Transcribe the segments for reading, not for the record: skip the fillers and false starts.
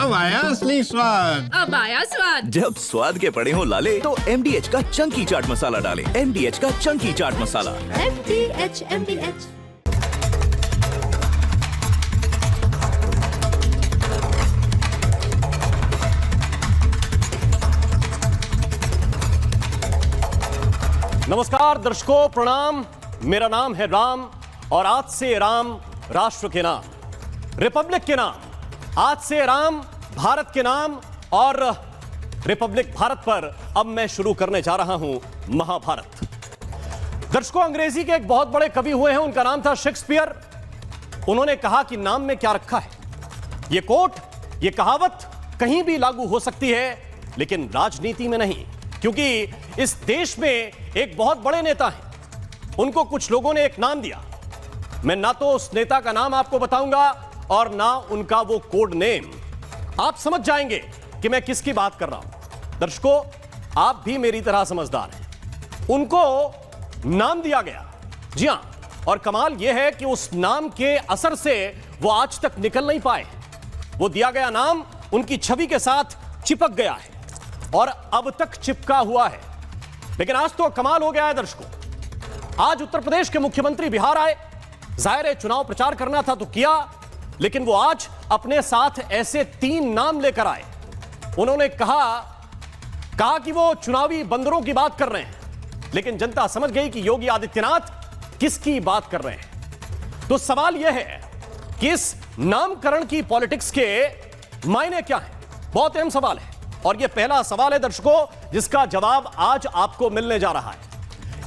अब आया असली स्वाद। अब आया स्वाद। जब स्वाद के पड़े हो लाले तो MDH का चंकी चाट मसाला डालें। MDH का चंकी चाट मसाला। MDH। नमस्कार दर्शकों, प्रणाम। मेरा नाम है राम और आज से राम राष्ट्र के नाम, रिपब्लिक के नाम, आज से राम भारत के नाम और रिपब्लिक भारत पर अब मैं शुरू करने जा रहा हूं महाभारत। दर्शकों, अंग्रेजी के एक बहुत बड़े कवि हुए हैं, उनका नाम था शेक्सपियर। उन्होंने कहा कि नाम में क्या रखा है। यह कोट, यह कहावत कहीं भी लागू हो सकती है लेकिन राजनीति में नहीं, क्योंकि इस देश में एक बहुत बड़े नेता हैं, उनको कुछ लोगों ने एक नाम दिया। मैं ना तो उस नेता का नाम आपको बताऊंगा और ना उनका वो कोड नेम। आप समझ जाएंगे कि मैं किसकी बात कर रहा हूं। दर्शकों, आप भी मेरी तरह समझदार हैं। उनको नाम दिया गया, जी हां, और कमाल यह है कि उस नाम के असर से वो आज तक निकल नहीं पाए। वो दिया गया नाम उनकी छवि के साथ चिपक गया है और अब तक चिपका हुआ है। लेकिन आज तो कमाल हो गया है दर्शकों। आज उत्तर प्रदेश के मुख्यमंत्री बिहार आए, जाहिर है चुनाव प्रचार करना था तो किया, लेकिन वो आज अपने साथ ऐसे 3 नाम लेकर आए। उन्होंने कहा कि वो चुनावी बंदरों की बात कर रहे हैं, लेकिन जनता समझ गई कि योगी आदित्यनाथ किसकी बात कर रहे हैं। तो सवाल यह है कि इस नामकरण की पॉलिटिक्स के मायने क्या हैं। बहुत अहम सवाल है और यह पहला सवाल है दर्शकों, जिसका जवाब आज आपको मिलने जा रहा है।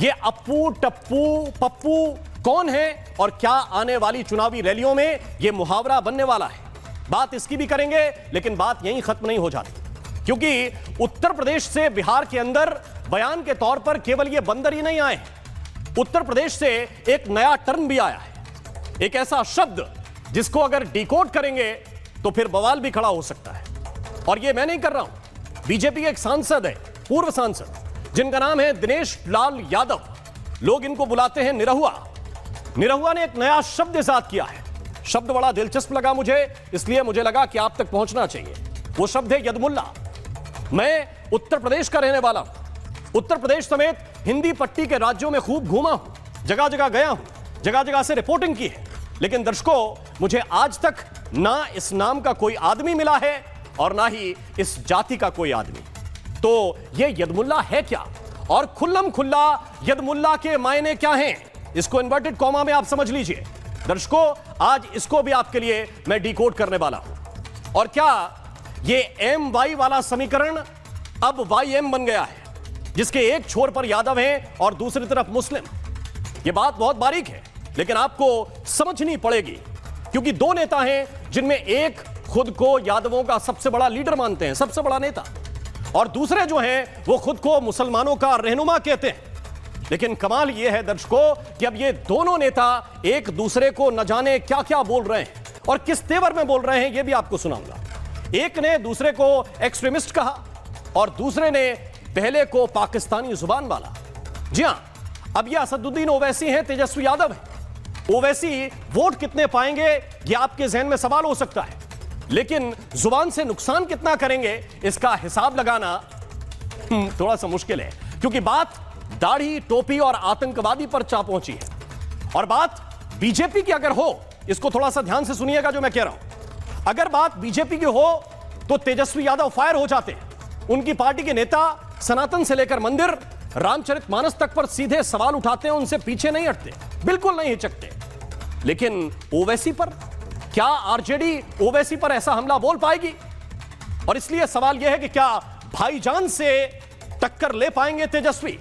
ये अप्पू, टप्पू, पप्पू कौन है और क्या आने वाली चुनावी रैलियों में यह मुहावरा बनने वाला है। बात इसकी भी करेंगे, लेकिन बात यहीं खत्म नहीं हो जाती, क्योंकि उत्तर प्रदेश से बिहार के अंदर बयान के तौर पर केवल ये बंदर ही नहीं आए, उत्तर प्रदेश से एक नया टर्म भी आया है, एक ऐसा शब्द जिसको अगर डिकोड करेंगे तो फिर बवाल भी खड़ा हो सकता है। और ये मैं नहीं कर रहा हूं, बीजेपी के एक सांसद है, पूर्व सांसद, जिनका नाम है दिनेश लाल यादव। लोग इनको बुलाते हैं निरहुआ। निरहुआ ने एक नया शब्द इजाद किया है। शब्द बड़ा दिलचस्प लगा मुझे, इसलिए मुझे लगा कि आप तक पहुंचना चाहिए। वो शब्द है यदमुल्ला। मैं उत्तर प्रदेश का रहने वाला हूं, उत्तर प्रदेश समेत हिंदी पट्टी के राज्यों में खूब घूमा हूं, जगह जगह गया हूं, जगह जगह से रिपोर्टिंग की है, लेकिन दर्शकों, मुझे आज तक ना इस नाम का कोई आदमी मिला है और ना ही इस जाति का कोई आदमी। तो ये यदमुल्ला है क्या और खुल्लम खुल्ला यदमुल्ला के मायने क्या हैं, इसको इन्वर्टेड कॉमा में आप समझ लीजिए। दर्शकों, आज इसको भी आपके लिए मैं डिकोड करने वाला हूं। और क्या ये MY वाला समीकरण अब YM बन गया है, जिसके एक छोर पर यादव हैं और दूसरी तरफ मुस्लिम। यह बात बहुत बारीक है, लेकिन आपको समझनी पड़ेगी, क्योंकि 2 नेता हैं जिनमें एक खुद को यादवों का सबसे बड़ा लीडर मानते हैं, सबसे बड़ा नेता, और दूसरे जो हैं वो खुद को मुसलमानों का रहनुमा कहते हैं। लेकिन कमाल यह है दर्शकों कि अब ये दोनों नेता एक दूसरे को न जाने क्या क्या बोल रहे हैं और किस तेवर में बोल रहे हैं, यह भी आपको सुनाऊंगा। एक ने दूसरे को एक्सट्रीमिस्ट कहा और दूसरे ने पहले को पाकिस्तानी जुबान वाला। जी हां, अब ये असदुद्दीन ओवैसी हैं, तेजस्वी यादव हैं। ओवैसी वोट कितने पाएंगे यह आपके जहन में सवाल हो सकता है, लेकिन जुबान से नुकसान कितना करेंगे इसका हिसाब लगाना थोड़ा सा मुश्किल है, क्योंकि बात दाढ़ी, टोपी और आतंकवादी पर जा पहुंची है। और बात बीजेपी की अगर हो, इसको थोड़ा सा ध्यान से सुनिएगा जो मैं कह रहा हूं, अगर बात बीजेपी की हो तो तेजस्वी यादव फायर हो जाते हैं। उनकी पार्टी के नेता सनातन से लेकर मंदिर, रामचरितमानस तक पर सीधे सवाल उठाते हैं, उनसे पीछे नहीं हटते, बिल्कुल नहीं हिचकते। लेकिन ओवैसी पर क्या आरजेडी ओवैसी पर ऐसा हमला बोल पाएगी? और इसलिए सवाल यह है कि क्या भाईजान से टक्कर ले पाएंगे तेजस्वी?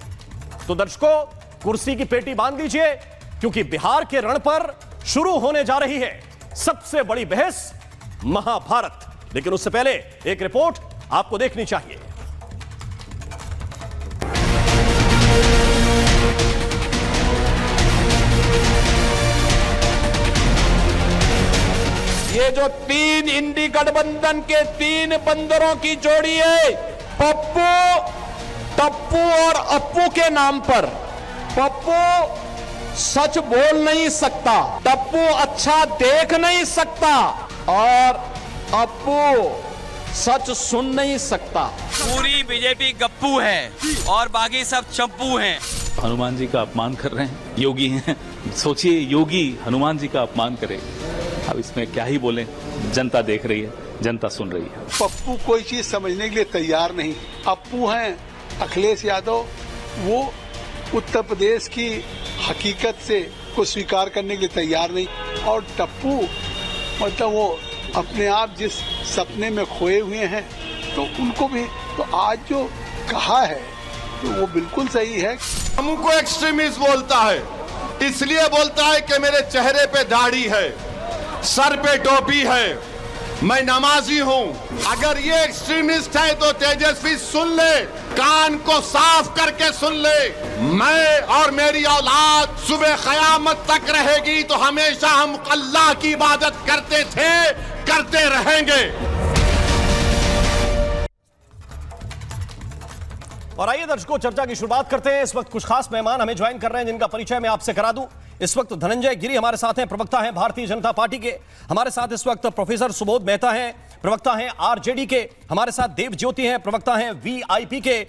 तो दर्शकों, कुर्सी की पेटी बांध लीजिए, क्योंकि बिहार के रण पर शुरू होने जा रही है सबसे बड़ी बहस, महाभारत। लेकिन उससे पहले एक रिपोर्ट आपको देखनी चाहिए। ये जो 3 इंडी गठबंधन के 3 बंदरों की जोड़ी है, पप्पू, टप्पू और अप्पू के नाम पर। पप्पू सच बोल नहीं सकता, टप्पू अच्छा देख नहीं सकता और अप्पू सच सुन नहीं सकता। पूरी बीजेपी गप्पू है और बाकी सब चप्पू हैं। हनुमान जी का अपमान कर रहे हैं, योगी हैं। सोचिए योगी हनुमान जी का अपमान करे, अब इसमें क्या ही बोलें। जनता देख रही है, जनता सुन रही है। पप्पू कोई चीज समझने के लिए तैयार नहीं। अप्पू हैं अखिलेश यादव, वो उत्तर प्रदेश की हकीकत से को स्वीकार करने के लिए तैयार नहीं। और टप्पू मतलब वो अपने आप जिस सपने में खोए हुए हैं, तो उनको भी तो आज जो कहा है तो वो बिल्कुल सही है। हमको एक्सट्रीमिस्ट बोलता है, इसलिए बोलता है कि मेरे चेहरे पे दाढ़ी है, सर पे टोपी है, मैं नमाजी हूँ। अगर ये एक्सट्रीमिस्ट है तो तेजस्वी सुन ले, कान को साफ करके सुन ले। मैं और मेरी औलाद सुबह क़यामत तक रहेगी तो हमेशा हम अल्लाह की इबादत करते थे, करते रहेंगे। और आइए दर्शकों, चर्चा की शुरुआत करते हैं। इस वक्त कुछ खास मेहमान हमें ज्वाइन कर रहे हैं जिनका परिचय मैं आपसे करा दूं। इस वक्त धनंजय गिरी हमारे साथ हैं, प्रवक्ता हैं भारतीय जनता पार्टी के। हमारे साथ इस वक्त प्रोफेसर सुबोध मेहता हैं, प्रवक्ता हैं आरजेडी के। हमारे साथ देव ज्योति हैं, प्रवक्ता हैं वीआईपी के।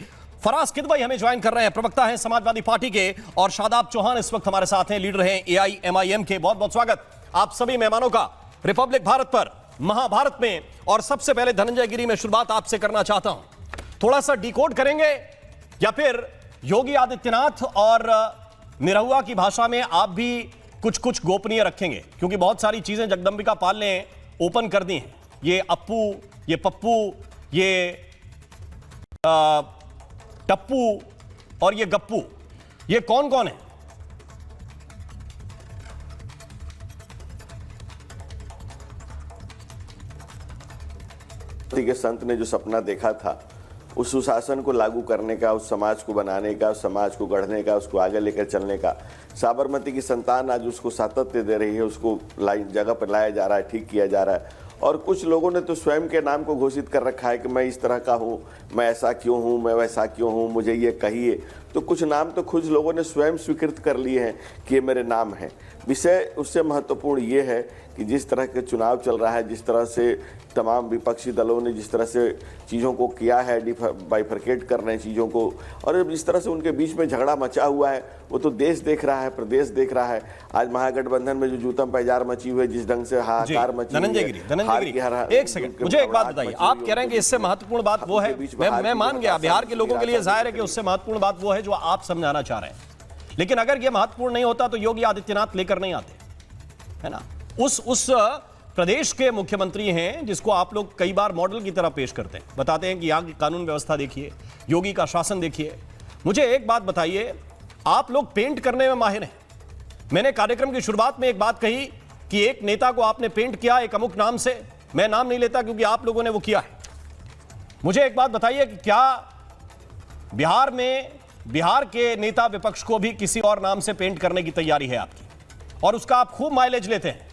फराज किदवई हमें ज्वाइन कर रहे हैं, प्रवक्ता हैं समाजवादी पार्टी के। और शादाब चौहान इस वक्त हमारे साथ हैं, लीडर हैं AIMIM के। बहुत बहुत स्वागत आप सभी मेहमानों का रिपब्लिक भारत पर, महाभारत में। और सबसे पहले धनंजय गिरी, में शुरुआत आपसे करना चाहता हूं। थोड़ा सा डिकोड करेंगे या फिर योगी आदित्यनाथ और निरहुआ की भाषा में आप भी कुछ कुछ गोपनीय रखेंगे? क्योंकि बहुत सारी चीजें जगदंबिका पाल ने ओपन कर दी हैं। ये अप्पू, ये पप्पू, ये टप्पू और ये गप्पू, ये कौन कौन है? के संत ने जो सपना देखा था, उस सुशासन को लागू करने का, उस समाज को बनाने का, उस समाज को गढ़ने का, उसको आगे लेकर चलने का, साबरमती की संतान आज उसको सातत्य दे रही है, उसको जगह पर लाया जा रहा है, ठीक किया जा रहा है। और कुछ लोगों ने तो स्वयं के नाम को घोषित कर रखा है कि मैं इस तरह का हूँ, मैं ऐसा क्यों हूँ, मैं वैसा क्यों हूँ, मुझे ये कहिए। तो कुछ नाम तो कुछ लोगों ने स्वयं स्वीकृत कर लिए हैं कि ये मेरे नाम हैं। विषय उससे महत्वपूर्ण ये है कि जिस तरह के चुनाव चल रहा है, जिस तरह से तमाम विपक्षी दलों ने जिस तरह से चीज़ों को किया है, बाइफरकेट कर रहे हैं चीज़ों को, और जिस तरह से उनके बीच में झगड़ा मचा हुआ है, वो तो देश देख रहा है, प्रदेश देख रहा है। आज महागठबंधन में जो जूतम पैजार मची हुई है, जिस ढंग से हाहाकार मची हुई है। एक सेकंड, मुझे एक बात बताइए। आप कह रहे हैं कि इससे महत्वपूर्ण बात वो है, मैं मान गया, बिहार के लोगों के लिए जाहिर है कि उससे महत्वपूर्ण बात वो है जो आप समझाना चाह रहे हैं। लेकिन अगर ये महत्वपूर्ण नहीं होता तो योगी आदित्यनाथ लेकर नहीं आते, है ना? उस प्रदेश के मुख्यमंत्री हैं जिसको आप लोग कई बार मॉडल की तरह पेश करते हैं, बताते हैं कि यहाँ की कानून व्यवस्था देखिए, योगी का शासन देखिए। मुझे एक बात बताइए, आप लोग पेंट करने में माहिर हैं। मैंने कार्यक्रम की शुरुआत में एक बात कही कि एक नेता को आपने पेंट किया एक अमुक नाम से, मैं नाम नहीं लेता क्योंकि आप लोगों ने वो किया है। मुझे एक बात बताइए कि क्या बिहार में बिहार के नेता विपक्ष को भी किसी और नाम से पेंट करने की तैयारी है आपकी, और उसका आप खूब माइलेज लेते हैं?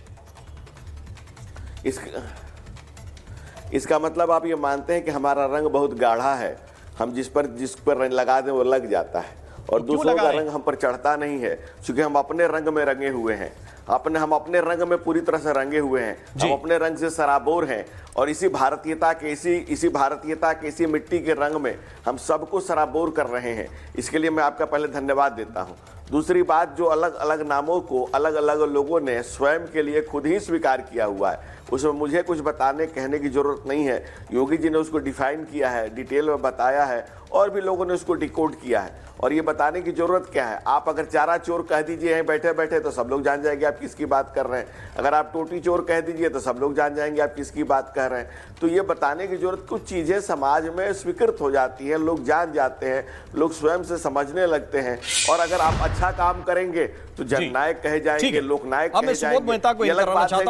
इसका मतलब आप ये मानते हैं कि हमारा रंग बहुत गाढ़ा है, हम जिस पर रंग लगा दें वो लग जाता है, और दूसरों का रंग हम पर चढ़ता नहीं है, क्योंकि हम अपने रंग में रंगे हुए हैं। हम अपने रंग में पूरी तरह से रंगे हुए हैं, हम अपने रंग से सराबोर हैं, और इसी भारतीयता के इसी मिट्टी के रंग में हम सबको सराबोर कर रहे हैं। इसके लिए मैं आपका पहले धन्यवाद देता हूं। दूसरी बात, जो अलग अलग नामों को अलग अलग लोगों ने स्वयं के लिए खुद ही स्वीकार किया हुआ है, उसमें मुझे कुछ बताने कहने की जरूरत नहीं है। योगी जी ने उसको डिफाइन किया है, डिटेल में बताया है, और भी लोगों ने उसको डिकोड किया है। और ये बताने की जरूरत क्या है? आप अगर चारा चोर कह दीजिए यहीं बैठे बैठे तो सब लोग जान जाएंगे आप किसकी बात कर रहे हैं। अगर आप टोटी चोर कह दीजिए तो सब लोग जान जाएंगे आप किसकी बात कर रहे हैं। तो ये बताने की जरूरत, कुछ चीजें समाज में स्वीकृत हो जाती हैं, लोग जान जाते हैं, लोग स्वयं से समझने लगते हैं। और अगर आप अच्छा काम करेंगे तो जननायक कहे जाएंगे, लोकनायक कहे जाएंगे। आजकल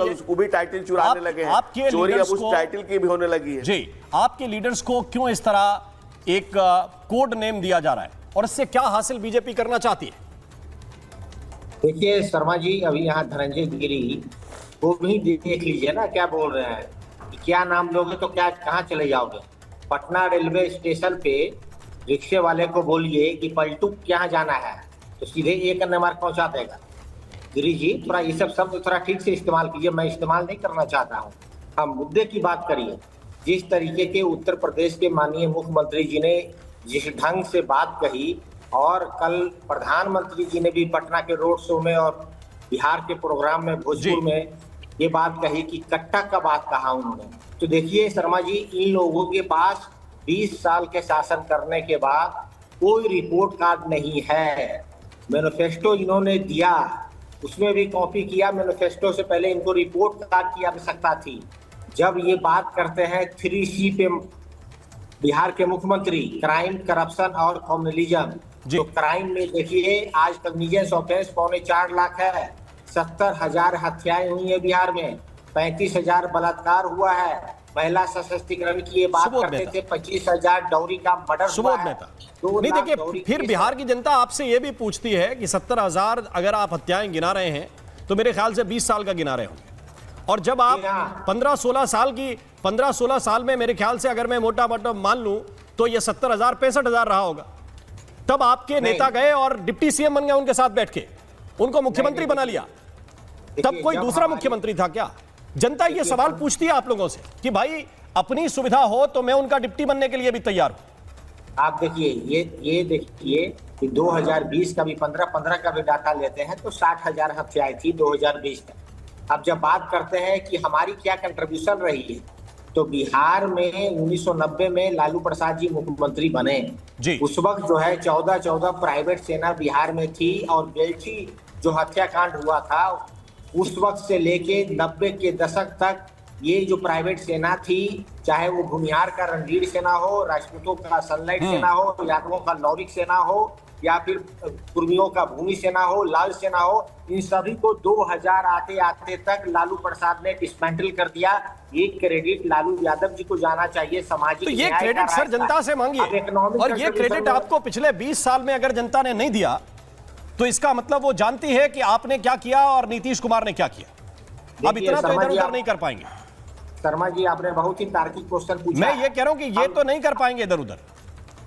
उसको भी टाइटल चुराने लगे हैं, चोरी अब उस टाइटल की भी होने लगी है। जी, आपके लीडर्स को क्यों इस तरह एक कोड नेम दिया जा रहा है, और इससे क्या हासिल बीजेपी करना चाहती है? देखिए शर्मा जी, अभी यहाँ धनंजय गिरी वो भी देख लीजिए ना क्या बोल रहे हैं, क्या नाम लोगे तो क्या कहाँ चले जाओगे। पटना रेलवे स्टेशन पे रिक्शे वाले को बोलिए कि पलटू कहाँ जाना है तो सीधे 1 नंबर पहुंचा देगा। गिरी जी, थोड़ा ये सब शब्द थोड़ा ठीक से इस्तेमाल कीजिए, मैं इस्तेमाल नहीं करना चाहता हूँ। हम मुद्दे की बात करिए। जिस तरीके के उत्तर प्रदेश के माननीय मुख्यमंत्री जी ने जिस ढंग से बात कही, और कल प्रधानमंत्री जी ने भी पटना के रोड शो में और बिहार के प्रोग्राम में भोजपुर में ये बात कही कि कट्टा का बात कहा उन्होंने। तो देखिए शर्मा जी, इन लोगों के पास 20 साल के शासन करने के बाद कोई रिपोर्ट कार्ड नहीं है। मैनिफेस्टो इन्होंने दिया, उसमें भी कॉपी किया। मैनिफेस्टो से पहले इनको रिपोर्ट कार्ड की आवश्यकता थी। जब ये बात करते हैं 3C पे बिहार के मुख्यमंत्री, क्राइम, करप्शन और कम्युनलिज्म, तो क्राइम में देखिए आज कॉग्निजेंस ऑफेंस 4.25 लाख है, 70,000 हत्याएं हुई है बिहार में, 35,000 बलात्कार हुआ है, महिला सशक्तिकरण की ये बात करते थे, 25,000 डौरी का मर्डर हुआ है। नहीं देखिए, फिर बिहार की जनता आपसे ये भी पूछती है कि 70,000 अगर आप हत्याएं गिना रहे हैं तो मेरे ख्याल से 20 साल का गिना रहे होंगे, और जब आप 15-16 साल में मेरे ख्याल से अगर मैं मोटा मोटा मान लूं तो ये 70,000 65,000 रहा होगा। तब आपके नेता गए और डिप्टी सीएम बन गए उनके साथ बैठ के, उनको मुख्यमंत्री बना लिया। तब कोई दूसरा मुख्यमंत्री था क्या? जनता ये सवाल पूछती है आप लोगों से कि भाई अपनी सुविधा हो तो मैं उनका डिप्टी बनने के लिए भी तैयार हूं। आप देखिए, ये देखिए कि 2020 का भी 15 का भी डाटा लेते हैं तो 60,000 हत्याएं थी 2020 में। अब जब बात करते हैं कि हमारी क्या कंट्रीब्यूशन रही है, तो बिहार में 1990 में लालू प्रसाद जी मुख्यमंत्री बने जी। उस वक्त जो है 14 प्राइवेट सेना बिहार में थी, और बेल्छी जो हत्याकांड हुआ था उस वक्त से लेके 90 के दशक तक ये जो प्राइवेट सेना थी, चाहे वो भूमिहार का रणधीर सेना हो, राजपूतों का सनलाइट सेना हो, यादवों का लौरिक सेना हो, या फिर कुर्मियों का भूमि सेना हो, लाल सेना हो, इन सभी को 2000 आते आते तक लालू प्रसाद ने डिसमेंटल कर दिया। ये क्रेडिट लालू यादव जी को जाना चाहिए। सामाजिक तो ये क्रेडिट सर जनता से मांगिए, और ये क्रेडिट आपको पिछले 20 साल में अगर जनता ने नहीं दिया तो इसका मतलब वो जानती है कि आपने क्या किया और नीतीश कुमार ने क्या किया। अब इतना तो इधर उधर नहीं कर पाएंगे। शर्मा जी, आपने बहुत ही तार्किक क्वेश्चन पूछा। मैं ये कह रहा हूं कि ये तो नहीं कर पाएंगे इधर उधर।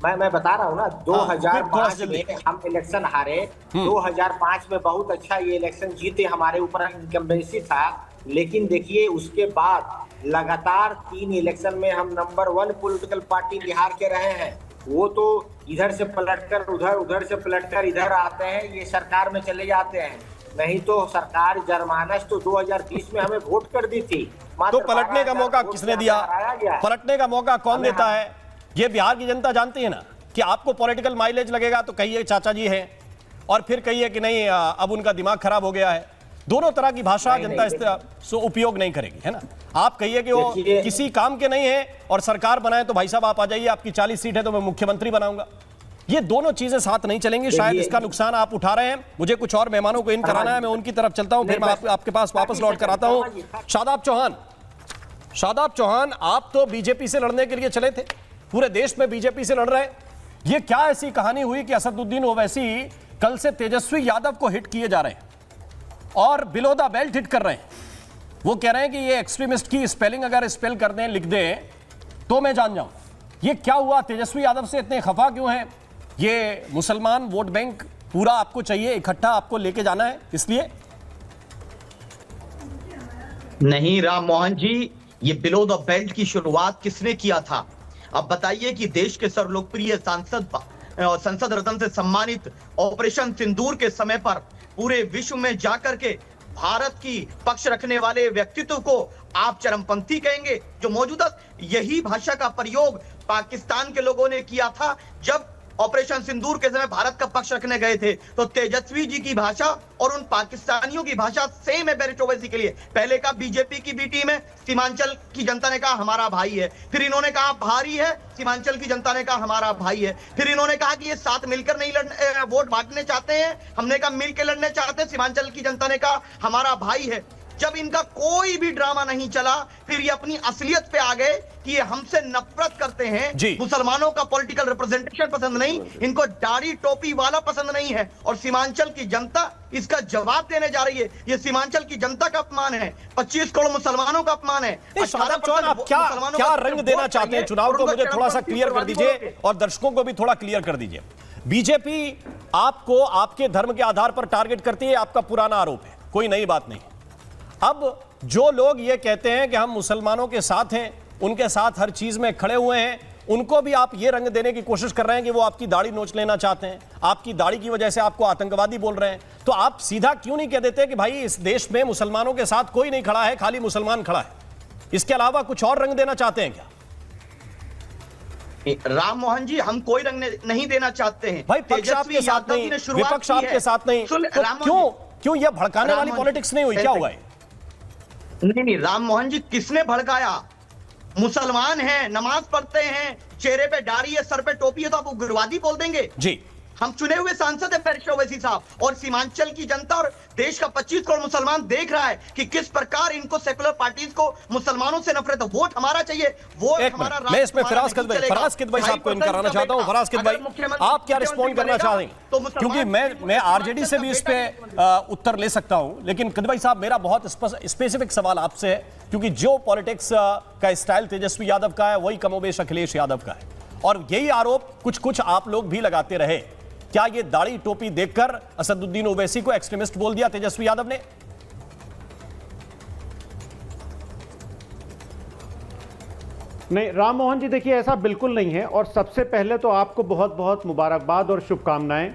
मैं बता रहा हूँ ना, 2005 में हम इलेक्शन हारे, 2005 में बहुत अच्छा ये इलेक्शन जीते, हमारे ऊपर इनकम्बेंसी था। लेकिन देखिए उसके बाद लगातार 3 इलेक्शन में हम नंबर 1 पॉलिटिकल पार्टी बिहार के रहे हैं। वो तो इधर से पलटकर उधर, उधर से पलटकर इधर आते हैं, ये सरकार में चले जाते हैं। नहीं तो सरकार जनमानस तो 2020 में हमें वोट कर दी थी। तो पलटने का मौका किसने दिया? पलटने का मौका कौन देता है? ये बिहार की जनता जानती है ना कि आपको पॉलिटिकल माइलेज लगेगा तो कहिए चाचा जी हैं, और फिर कहिए कि नहीं अब उनका दिमाग खराब हो गया है। दोनों तरह की भाषा जनता इस उपयोग नहीं करेगी, है ना। आप कहिए कि वो किसी काम के नहीं है और सरकार बनाए तो भाई साहब आप आ जाइए, आपकी 40 सीट है तो मैं मुख्यमंत्री बनाऊंगा। ये दोनों चीजें साथ नहीं चलेंगी। शायद इसका नुकसान आप उठा रहे हैं। मुझे कुछ और मेहमानों को इन कराना है, मैं उनकी तरफ चलता हूं, फिर मैं आपके पास वापस लौट कर आता हूं। शादाब चौहान, आप तो बीजेपी से लड़ने के लिए चले थे, पूरे देश में बीजेपी से लड़ रहे हैं। ये क्या ऐसी कहानी हुई कि असदुद्दीन ओवैसी कल से तेजस्वी यादव को हिट किए जा रहे हैं और बिलो द बेल्ट हिट कर रहे हैं? वो कह रहे हैं कि ये एक्सट्रीमिस्ट की स्पेलिंग अगर स्पेल कर दें, लिख दें तो मैं जान जाऊं। ये क्या हुआ? तेजस्वी यादव से इतने खफा क्यों हैं? ये मुसलमान वोट बैंक पूरा आपको चाहिए, इकट्ठा आपको लेके जाना है इसलिए? नहीं राम मोहन जी, ये बिलो द बेल्ट की शुरुआत किसने किया था? अब बताइए कि देश के सर्वलोकप्रिय सांसद और संसद रत्न से सम्मानित ऑपरेशन सिंदूर के समय पर पूरे विश्व में जाकर के भारत की पक्ष रखने वाले व्यक्तित्व को आप चरमपंथी कहेंगे? जो मौजूदा यही भाषा का प्रयोग पाकिस्तान के लोगों ने किया था जब ऑपरेशन सिंदूर के समय भारत का पक्ष रखने गए थे। तो तेजस्वी जी की भाषा और उन पाकिस्तानियों की भाषा सेम है बैरिस्ट ओवैसी के लिए। पहले का बीजेपी की बी टीम है, सीमांचल की जनता ने कहा हमारा भाई है। फिर इन्होंने कहा भारी है, सीमांचल की जनता ने कहा हमारा भाई है। फिर इन्होंने कहा कि ये साथ मिलकर नहीं लड़ने वोट बांटने चाहते हैं, हमने कहा मिलकर लड़ने चाहते हैं, सीमांचल की जनता ने कहा हमारा भाई है। जब इनका कोई भी ड्रामा नहीं चला, फिर ये अपनी असलियत पे आ गए कि ये हमसे नफरत करते हैं। मुसलमानों का पॉलिटिकल रिप्रेजेंटेशन पसंद नहीं, इनको दाढ़ी टोपी वाला पसंद नहीं है, और सीमांचल की जनता इसका जवाब देने जा रही है। ये सीमांचल की जनता का अपमान है, 25 करोड़ मुसलमानों का अपमान है। आप क्या रंग देना चाहते हैं चुनाव को? मुझे थोड़ा सा क्लियर कर दीजिए और दर्शकों को भी थोड़ा क्लियर कर दीजिए। बीजेपी आपको आपके धर्म के आधार पर टारगेट करती है, आपका पुराना आरोप है, कोई नई बात नहीं। अब जो लोग ये कहते हैं कि हम मुसलमानों के साथ हैं, उनके साथ हर चीज में खड़े हुए हैं, उनको भी आप ये रंग देने की कोशिश कर रहे हैं कि वो आपकी दाढ़ी नोच लेना चाहते हैं, आपकी दाढ़ी की वजह से आपको आतंकवादी बोल रहे हैं। तो आप सीधा क्यों नहीं कह देते कि भाई इस देश में मुसलमानों के साथ कोई नहीं खड़ा है, खाली मुसलमान खड़ा है? इसके अलावा कुछ और रंग देना चाहते हैं क्या? राम मोहन जी, हम कोई रंग नहीं देना चाहते हैं भाई। पक्ष आपके साथ नहीं, विपक्ष आपके साथ नहीं, तो क्यों यह भड़काने वाली पॉलिटिक्स नहीं हुई? क्या हुआ? नहीं, राम मोहन जी, किसने भड़काया? मुसलमान हैं, नमाज पढ़ते हैं, चेहरे पे दाढ़ी है, सर पे टोपी है, तो आप उग्रवादी बोल देंगे? जी, हम चुने हुए सांसद हैं बैरिस्टर ओवैसी साहब, और सीमांचल की जनता और देश का 25 करोड़ मुसलमान देख रहा है कि किस प्रकार इनको सेकुलर पार्टीज को मुसलमानों से नफरत है। वोट हमारा चाहिए, वोट हमारा। मैं इसमें फराज किद भाई साहब को इन कराना चाहता हूं। फराज किद भाई, आप क्या रिस्पॉन्ड करना चाहेंगे? क्योंकि मैं आरजेडी से भी इस पे उत्तर ले सकता हूं, लेकिन किद भाई साहब, मेरा बहुत स्पेसिफिक सवाल आपसे है, क्योंकि जो पॉलिटिक्स का स्टाइल तेजस्वी यादव का है वही कमोबेश अखिलेश यादव का है, और यही आरोप कुछ आप लोग भी लगाते रहे। क्या ये दाढ़ी टोपी देखकर असदुद्दीन ओवैसी को एक्सट्रीमिस्ट बोल दिया तेजस्वी यादव ने? नहीं राम मोहन जी, देखिए ऐसा बिल्कुल नहीं है। और सबसे पहले तो आपको बहुत बहुत मुबारकबाद और शुभकामनाएं,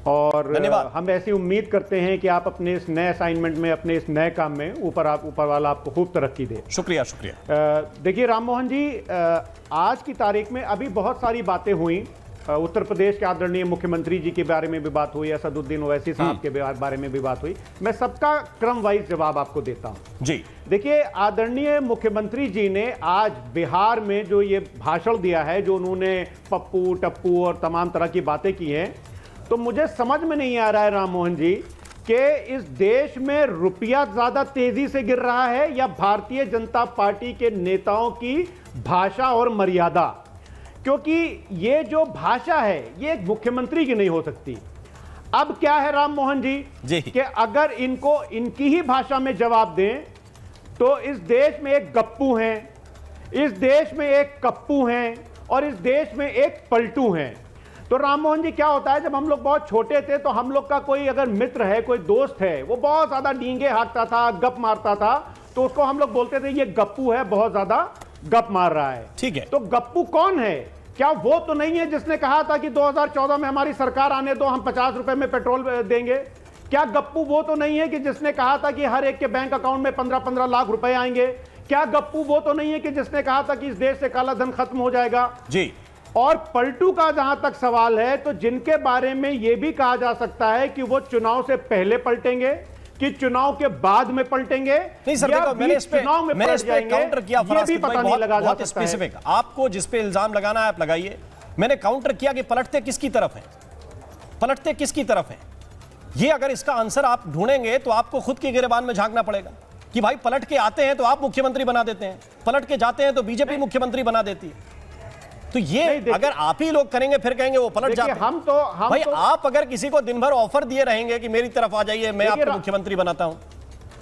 और हम ऐसी उम्मीद करते हैं कि आप अपने इस नए असाइनमेंट में, अपने इस नए काम में ऊपर वाला आपको खूब तरक्की दे। शुक्रिया। देखिए राम मोहन जी, आज की तारीख में अभी बहुत सारी बातें हुई। उत्तर प्रदेश के आदरणीय मुख्यमंत्री जी के बारे में भी बात हुई, असदुद्दीन ओवैसी साहब के बारे में भी बात हुई। मैं सबका क्रम वाइज जवाब आपको देता हूं। जी देखिए, आदरणीय मुख्यमंत्री जी ने आज बिहार में जो ये भाषण दिया है, जो उन्होंने पप्पू टप्पू और तमाम तरह की बातें की हैं, तो मुझे समझ में नहीं आ रहा है राम मोहन जी कि इस देश में रुपया ज्यादा तेजी से गिर रहा है या भारतीय जनता पार्टी के नेताओं की भाषा और मर्यादा। क्योंकि ये जो भाषा है ये एक मुख्यमंत्री की नहीं हो सकती। अब क्या है राम मोहन जी कि अगर इनको इनकी ही भाषा में जवाब दें तो इस देश में एक गप्पू हैं, इस देश में एक कप्पू हैं, और इस देश में एक पलटू हैं। तो राम मोहन जी, क्या होता है, जब हम लोग बहुत छोटे थे तो हम लोग का कोई अगर मित्र है, कोई दोस्त है, वो बहुत ज्यादा डींगे हाँकता था, गप मारता था, तो उसको हम लोग बोलते थे ये गप्पू है, बहुत ज्यादा गप मार रहा है। ठीक है, तो गप्पू कौन है? क्या वो तो नहीं है जिसने कहा था कि 2014 में हमारी सरकार आने दो, हम 50 रुपए में पेट्रोल देंगे? क्या गप्पू वो तो नहीं है कि जिसने कहा था कि हर एक के बैंक अकाउंट में 15-15 लाख रुपए आएंगे? क्या गप्पू वो तो नहीं है कि जिसने कहा था कि इस देश से काला धन खत्म हो जाएगा? जी। और पलटू का जहां तक सवाल है, तो जिनके बारे में यह भी कहा जा सकता है कि वो चुनाव से पहले पलटेंगे कि चुनाव के बाद में पलटेंगे। नहीं सर, देखो, मैंने इस पे काउंटर किया, ये भी पता नहीं लगा जा सकता है। आपको जिस पे इल्जाम लगाना है आप लगाइए। मैंने काउंटर किया कि पलटते किसकी तरफ है, पलटते किसकी तरफ है। ये अगर इसका आंसर आप ढूंढेंगे तो आपको खुद की गिरेबान में झांकना पड़ेगा कि भाई पलट के आते हैं तो आप मुख्यमंत्री बना देते हैं, पलट के जाते हैं तो बीजेपी मुख्यमंत्री बना देती है। तो ये अगर आप ही लोग करेंगे फिर कहेंगे वो पलट जाते हैं। हम भाई आप अगर किसी को दिन भर ऑफर दिए रहेंगे कि मेरी तरफ आ जाइए, मैं आपको मुख्यमंत्री बनाता हूं,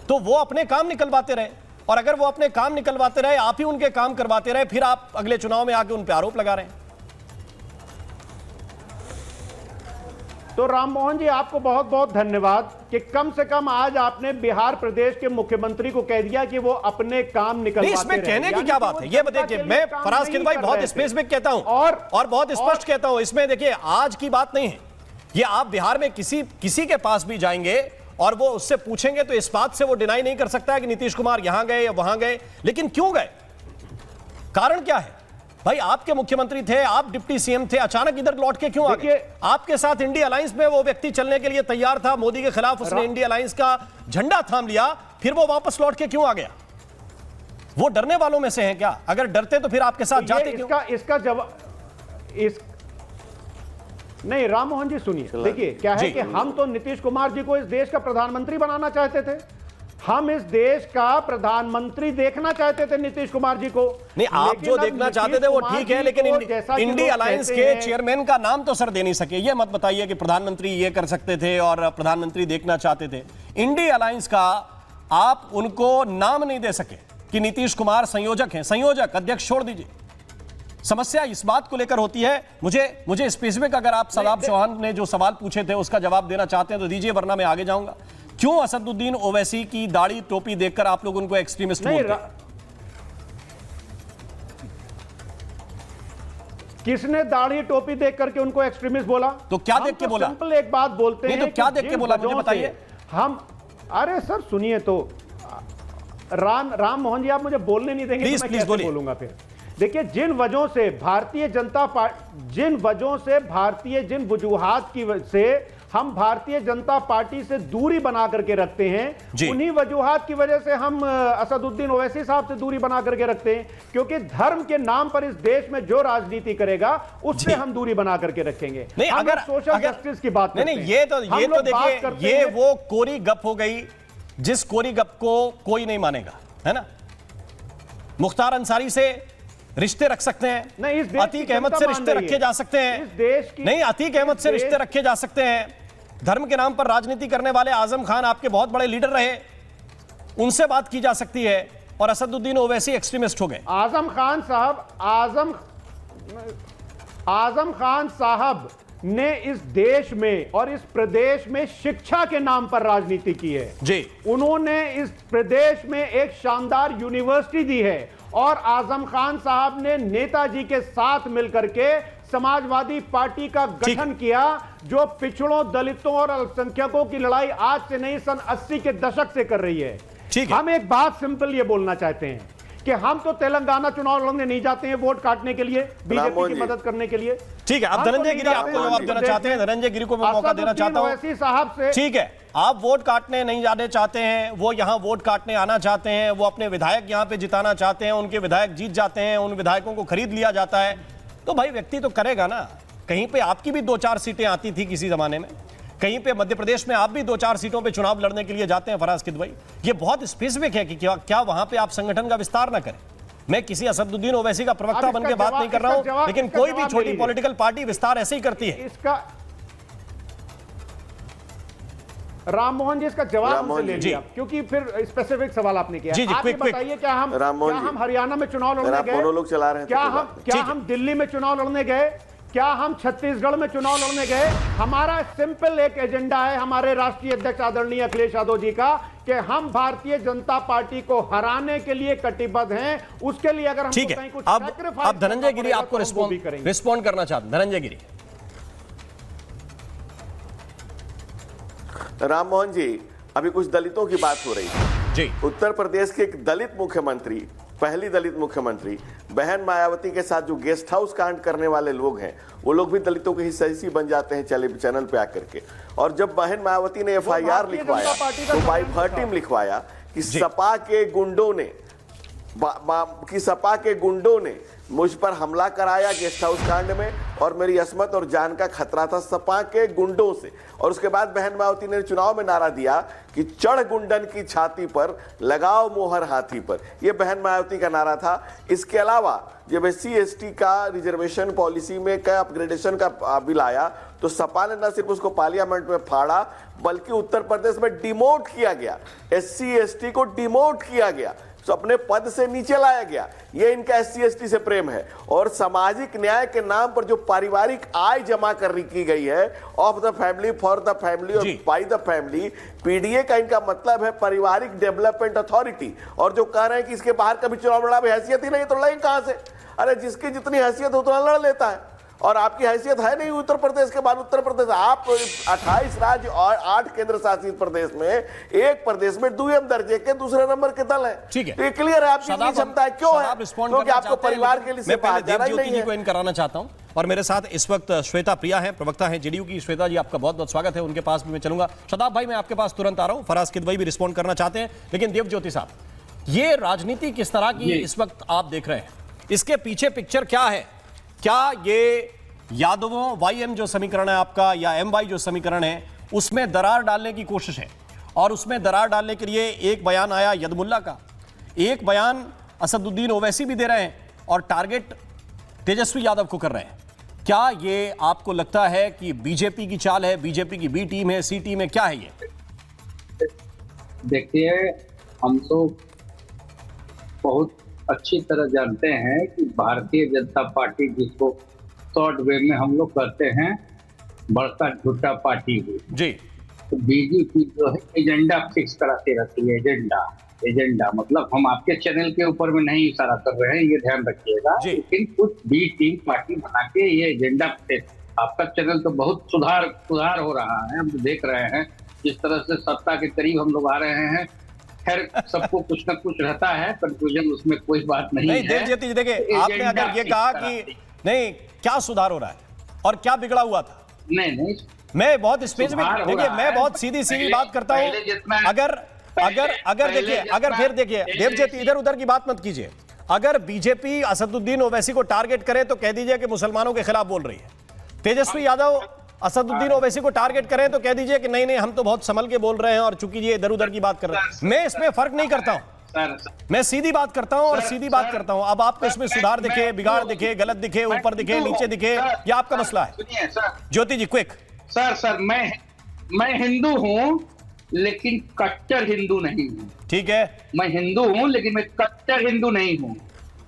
तो वो अपने काम निकलवाते रहे, और अगर वो अपने काम निकलवाते रहे, आप ही उनके काम करवाते रहे, फिर आप अगले चुनाव में आके उन पर आरोप लगा रहे हैं। तो राम मोहन जी, आपको बहुत बहुत धन्यवाद कि कम से कम आज आपने बिहार प्रदेश के मुख्यमंत्री को कह दिया कि वो अपने काम निकलवाते रहे। इसमें कहने की क्या बात है? ये देखिए, मैं फराज किद भाई बहुत स्पेसिफिक कहता हूं और बहुत स्पष्ट कहता हूं। इसमें देखिए, आज की बात नहीं है ये। आप बिहार में किसी के पास भी जाएंगे और वो उससे पूछेंगे तो इस बात से वो डिनाई नहीं कर सकता है कि नीतीश कुमार यहां गए या वहां गए। लेकिन क्यों गए, कारण क्या है? भाई आपके मुख्यमंत्री थे, आप डिप्टी सीएम थे, अचानक इधर लौट के क्यों आ गए? आपके साथ इंडिया अलायंस में वो व्यक्ति चलने के लिए तैयार था, मोदी के खिलाफ उसने इंडिया अलायंस का झंडा थाम लिया, फिर वो वापस लौट के क्यों आ गया? वो डरने वालों में से हैं क्या? अगर डरते तो फिर आपके साथ जाते क्यों? इसका जवाब नहीं राम मोहन जी, सुनिए, देखिए क्या है कि हम तो नीतीश कुमार जी को इस देश का प्रधानमंत्री बनाना चाहते थे। हम इस देश का प्रधानमंत्री देखना चाहते थे नीतीश कुमार जी को। नहीं, आप जो देखना चाहते थे वो ठीक है, लेकिन इंडिया अलायंस के चेयरमैन का नाम तो सर दे नहीं सके। ये मत बताइए कि प्रधानमंत्री ये कर सकते थे और प्रधानमंत्री देखना चाहते थे। इंडिया अलायंस का आप उनको नाम नहीं दे सके कि नीतीश कुमार संयोजक हैं। संयोजक, अध्यक्ष छोड़ दीजिए। समस्या इस बात को लेकर होती है। मुझे स्पेसिफिक, अगर आप सदाब चौहान ने जो सवाल पूछे थे उसका जवाब देना चाहते हैं तो दीजिए, वरना मैं आगे जाऊंगा। क्यों असदुद्दीन ओवैसी की दाढ़ी टोपी देखकर आप लोग उनको एक्सट्रीमिस्ट बोलते हैं? किसने दाढ़ी टोपी देख करके उनको एक्सट्रीमिस्ट बोला? तो क्या देख के बोला? सिंपल एक बात बोलते हैं। तो क्या देख के बोला मुझे बताइए। हम अरे सर सुनिए तो राम मोहन जी, आप मुझे बोलने नहीं देंगे तो मैं कैसे बोलूंगा फिर? देखिए, जिन वजूहात की से हम भारतीय जनता पार्टी से दूरी बना करके रखते हैं, उन्हीं वजूहात की वजह से हम असदुद्दीन ओवैसी साहब से दूरी बना करके रखते हैं, क्योंकि धर्म के नाम पर इस देश में जो राजनीति करेगा उससे हम दूरी बना करके रखेंगे। नहीं, अगर सोशल जस्टिस की बात नहीं, ये तो देखिए, ये वो कोरी गप हो गई जिस कोरी गप को कोई नहीं मानेगा, है ना। मुख्तार अंसारी से रिश्ते रख सकते हैं, नहीं, इस देश अतीक अहमद से रिश्ते रखे जा सकते हैं, इस देश की नहीं, अतीक अहमद से रिश्ते रखे जा सकते हैं। धर्म के नाम पर राजनीति करने वाले आजम खान आपके बहुत बड़े लीडर रहे, उनसे बात की जा सकती है, और असदुद्दीन ओवैसी एक्सट्रीमिस्ट हो गए। आजम खान साहब ने इस देश में और इस प्रदेश में शिक्षा के नाम पर राजनीति की है जी। उन्होंने इस प्रदेश में एक शानदार यूनिवर्सिटी दी है, और आजम खान साहब ने नेताजी के साथ मिलकर के समाजवादी पार्टी का गठन किया, जो पिछड़ों, दलितों और अल्पसंख्यकों की लड़ाई आज से नहीं, सन 80 के दशक से कर रही है। हम एक बात सिंपल ये बोलना चाहते हैं कि हम तो तेलंगाना चुनाव लड़ने नहीं जाते हैं वोट काटने के लिए, बीजेपी की मदद करने के लिए। ठीक है, अब धनंजय गिरी आपको जवाब देना चाहते हैं, धनंजय गिरी को मैं मौका देना चाहता हूं साहब से। ठीक है, आप वोट काटने नहीं जाने चाहते हैं, वो यहां वोट काटने आना चाहते हैं, वो अपने विधायक यहां पे जिताना चाहते हैं, उनके विधायक जीत जाते हैं, उन विधायकों को खरीद लिया जाता है, तो भाई व्यक्ति तो करेगा ना। कहीं पे आपकी भी 2-4 सीटें आती थी किसी जमाने में, कहीं पे मध्य प्रदेश में आप भी 2-4 सीटों पे चुनाव लड़ने के लिए जाते हैं फराज किदवई। ये बहुत स्पेसिफिक है कि क्या वहां पे आप संगठन का विस्तार ना करें। मैं किसी असदुद्दीन ओवैसी का प्रवक्ता बनकर बात नहीं कर रहा हूं, लेकिन कोई भी छोटी पॉलिटिकल पार्टी विस्तार ऐसे ही करती है। इसका राम मोहन जी इसका जवाब हमसे ले लिया, क्योंकि फिर स्पेसिफिक सवाल आपने किया। आप ये बताइए, क्या हम हरियाणा में चुनाव लड़ने गए? क्या हम दिल्ली में चुनाव लड़ने गए? क्या हम छत्तीसगढ़ में चुनाव लड़ने गए? हमारा सिंपल एक एजेंडा है हमारे राष्ट्रीय अध्यक्ष आदरणीय अखिलेश यादव जी का, कि हम भारतीय जनता पार्टी को हराने के लिए कटिबद्ध हैं। उसके लिए अगर हम कुछ अब धनंजय गिरी आपको रिस्पॉन्ड करना चाहते हैं। धनंजय गिरी। राम मोहन जी, अभी कुछ दलितों की बात हो रही है जी। उत्तर प्रदेश के एक दलित मुख्यमंत्री, पहली दलित मुख्यमंत्री, बहन मायावती के साथ जो गेस्ट हाउस कांड करने वाले लोग हैं, वो लोग भी दलितों के हिस्सेदार बन जाते हैं चैनल पे आकर के। और जब बहन मायावती ने FIR लिखवाया तो बाई भर्टिम लिखवाया कि सपा के गुंडों ने मुझ पर हमला कराया गेस्ट हाउस कांड में, और मेरी अस्मत और जान का खतरा था सपा के गुंडों से। और उसके बाद बहन मायावती ने चुनाव में नारा दिया कि चढ़ गुंडन की छाती पर, लगाओ मोहर हाथी पर। यह बहन मायावती का नारा था। इसके अलावा जब SC/ST का रिजर्वेशन पॉलिसी में क्या अपग्रेडेशन का बिल आया, तो सपा ने न सिर्फ उसको पार्लियामेंट में फाड़ा, बल्कि उत्तर प्रदेश में डिमोट किया गया, SC/ST को डिमोट किया गया, तो अपने पद से नीचे लाया गया। ये इनका SC/ST से प्रेम है। और सामाजिक न्याय के नाम पर जो पारिवारिक आय जमा की गई है, of the family, for the family और बाय द फैमिली, PDA का इनका मतलब है पारिवारिक डेवलपमेंट अथॉरिटी। और जो कह रहे हैं कि इसके बाहर कभी चुनाव लड़ा, हैसियत ही नहीं, तो लड़ेंगे कहां से? अरे जिसकी जितनी हैसियत हो उतना लड़ लेता है, और आपकी हैसियत है नहीं। उत्तर प्रदेश के बाद उत्तर प्रदेश, आप 28 राज्य और 8 केंद्र शासित प्रदेश में, एक प्रदेश में द्वितीय दर्जे के दूसरे नंबर के दल है। ठीक है, तो क्लियर है आपकी क्षमता है। क्यों है? क्योंकि आपको परिवार के लिए मैं पहले देवज्योति जी को इन कराना चाहता हूं, और मेरे साथ इस वक्त श्वेता प्रिया है, प्रवक्ता है JDU की। श्वेता जी, आपका बहुत बहुत स्वागत है, उनके पास भी मैं चलूंगा। शदाब भाई, मैं आपके पास तुरंत आ रहा हूं। फराज किदवई भी रिस्पॉन्ड करना चाहते हैं, लेकिन देवज्योति साहब, ये राजनीति किस तरह की इस वक्त आप देख रहे हैं? इसके पीछे पिक्चर क्या है? क्या ये यादवों YM जो समीकरण है आपका, या MY जो समीकरण है, उसमें दरार डालने की कोशिश है? और उसमें दरार डालने के लिए एक बयान आया यदमुल्ला का, एक बयान असदुद्दीन ओवैसी भी दे रहे हैं, और टारगेट तेजस्वी यादव को कर रहे हैं। क्या ये आपको लगता है कि बीजेपी की चाल है, बीजेपी की B टीम है, C टीम है, क्या है ये? देखिए, हम तो बहुत अच्छी तरह जानते हैं कि भारतीय जनता पार्टी, जिसको शॉर्ट वे में हम लोग कहते हैं बड़का झूठा पार्टी हुई जी, बीजेपी जो है एजेंडा फिक्स कराते रहती है। एजेंडा मतलब हम आपके चैनल के ऊपर में नहीं इशारा कर रहे हैं, ये ध्यान रखिएगा। लेकिन कुछ बी टीम पार्टी बना के ये एजेंडा, आपका चैनल तो बहुत सुधार हो रहा है, हम देख रहे हैं जिस तरह से सत्ता के करीब हम लोग आ रहे हैं। खैर सबको कुछ न कुछ रहता है, कंफ्यूजन उसमें कोई बात नहीं है। देवज्योति जी देखिए, आपने अगर ये कहा कि नहीं क्या सुधार हो रहा है और क्या बिगड़ा हुआ था, नहीं मैं बहुत स्पेसिफिक, देखिए मैं बहुत सीधी बात करता हूं। अगर देखिए, अगर फिर देखिए देवज्योति, इधर उधर की बात मत कीजिए। अगर बीजेपी असदुद्दीन ओवैसी को टारगेट करे तो कह दीजिए कि मुसलमानों के खिलाफ बोल रही है। तेजस्वी यादव असदुद्दीन ओवैसी को टारगेट करें तो कह दीजिए कि नहीं हम तो बहुत संभल के बोल रहे हैं और चूंकि ये इधर उधर की बात कर रहे हैं। मैं इसमें फर्क नहीं करता हूं, मैं सीधी बात करता हूं और सीधी बात करता हूं। अब आपको इसमें सुधार दिखे, बिगाड़ दिखे, गलत दिखे, ऊपर दिखे, नीचे दिखे, ये आपका मसला है। ज्योति जी क्विक। सर मैं हिंदू हूं लेकिन कट्टर हिंदू नहीं हूं। ठीक है, मैं हिंदू हूं लेकिन मैं कट्टर हिंदू नहीं हूं।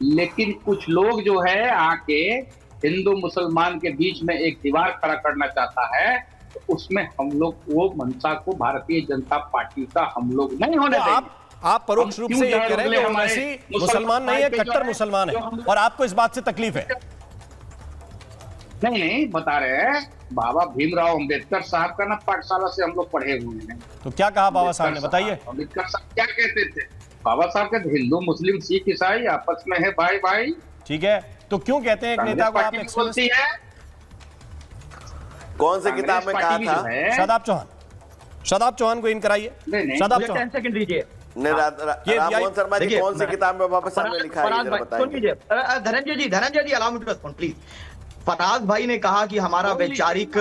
लेकिन कुछ लोग जो है आके हिंदू मुसलमान के बीच में एक दीवार खड़ा करना चाहता है, तो उसमें हम लोग वो मंशा को भारतीय जनता पार्टी का हम लोग नहीं होने देंगे। आप परोक्ष रूप से ये कह रहे हैं कि ओवैसी मुसलमान नहीं है, कट्टर मुसलमान है, और आपको इस बात से तकलीफ है। नहीं बता रहे हैं, बाबा भीमराव अंबेडकर साहब का ना पाठशाला से हम लोग पढ़े हुए हैं। तो क्या कहा बाबा साहब ने, बताइए। अंबेडकर साहब क्या कहते थे? बाबा साहब कहते हिंदू मुस्लिम सिख ईसाई आपस में है भाई। ठीक है, तो क्यों कहते हैं एक नेता को आप एक्सट्रीमिस्ट? कौन से किताब में कहा था? शादाब चौहान को इन कराइए। शादाब चौहान सेकंड दीजिए। राममोहन शर्मा जी कौन सी किताब में वापस सामने लिखा है? Dhananjay ji allow me to respond please. Faraz भाई ने कहा कि हमारा वैचारिक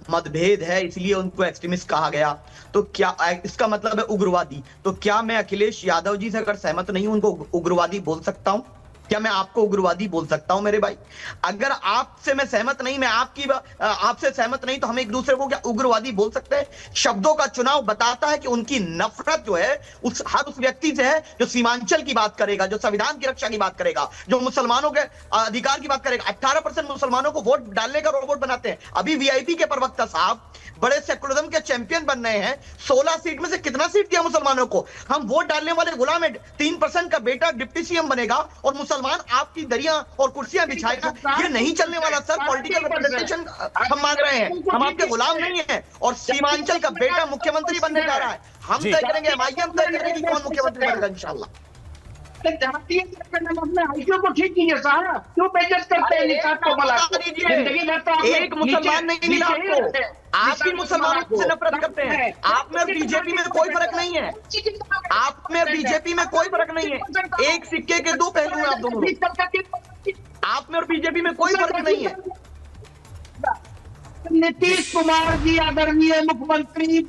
मतभेद है इसलिए उनको एक्सट्रीमिस्ट कहा गया, तो क्या इसका मतलब है उग्रवादी? तो क्या मैं अखिलेश यादव जी से अगर सहमत नहीं हूं उनको उग्रवादी बोल सकता हूं? क्या मैं आपको उग्रवादी बोल सकता हूं मेरे भाई? अगर आपसे मैं सहमत नहीं, मैं आपसे सहमत नहीं, तो हम एक दूसरे को क्या उग्रवादी बोल सकते हैं? शब्दों का चुनाव बताता है कि उनकी नफरत जो है हर उस व्यक्ति से है जो सीमांचल की बात करेगा, जो संविधान की रक्षा की बात करेगा, जो मुसलमानों के अधिकार की बात करेगा। 18% मुसलमानों को वोट डालने का रोबोट बनाते हैं। अभी वीआईपी के प्रवक्ता साहब बड़े सेकुलरिज्म के चैंपियन बन रहे हैं, 16 सीट में से कितना सीट दिया मुसलमानों को? हम वोट डालने वाले गुलाम है। 3% का बेटा डिप्टी सीएम बनेगा और मुसलमान आपकी दरिया और कुर्सियां बिछाएगा। ये नहीं चलने वाला सर। पॉलिटिकल रिप्रेजेंटेशन हम मांग रहे हैं, हम आपके गुलाम नहीं है। और सीमांचल का बेटा मुख्यमंत्री बनने जा रहा है। हम तय करेंगे, एमआईएम तय करेगी कौन मुख्यमंत्री बनेगा इंशाल्लाह। को ठीक कीजिए साहब, क्यों बेइज्जत करते हैं? एक मुसलमान नहीं मिला आपको, आप भी मुसलमानों से नफरत करते हैं। आप में बीजेपी में कोई फर्क नहीं है, आप में बीजेपी में कोई फर्क नहीं है। एक सिक्के के दो पहलू हैं आप दोनों। आप में और बीजेपी में कोई फर्क नहीं है। नीतीश कुमार जी आदरणीय मुख्यमंत्री।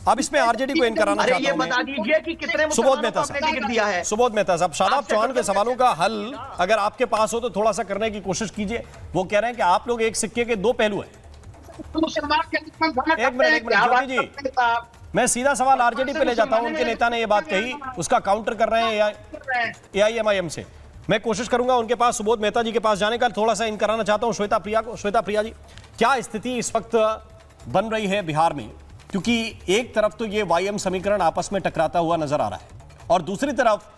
अब इसमें आरजेडी को इन कराना चाहता हूं। ये बता दीजिए कि कितने सुबोध मेहता आपने टिकट दिया है? सुबोध मेहता साहब, शादाब चौहान के सवालों का हल अगर आपके पास हो तो थोड़ा सा करने की कोशिश कीजिए। वो कह रहे हैं कि आप लोग एक सिक्के के दो पहलू हैं। एक मिनट ज्योति जी, मैं सीधा सवाल आरजेडी पे ले जाता हूं। उनके नेता ने ये बात कही, उसका काउंटर कर रहे हैं एआईएमआईएम से। मैं कोशिश करूंगा उनके पास, सुबोध मेहता जी के पास जाने का। थोड़ा सा इन कराना चाहता हूं श्वेता प्रिया को। श्वेता प्रिया जी, क्या स्थिति इस वक्त बन रही है बिहार में? क्योंकि एक तरफ तो ये वाईएम समीकरण आपस में टकराता हुआ नजर आ रहा है और दूसरी तरफ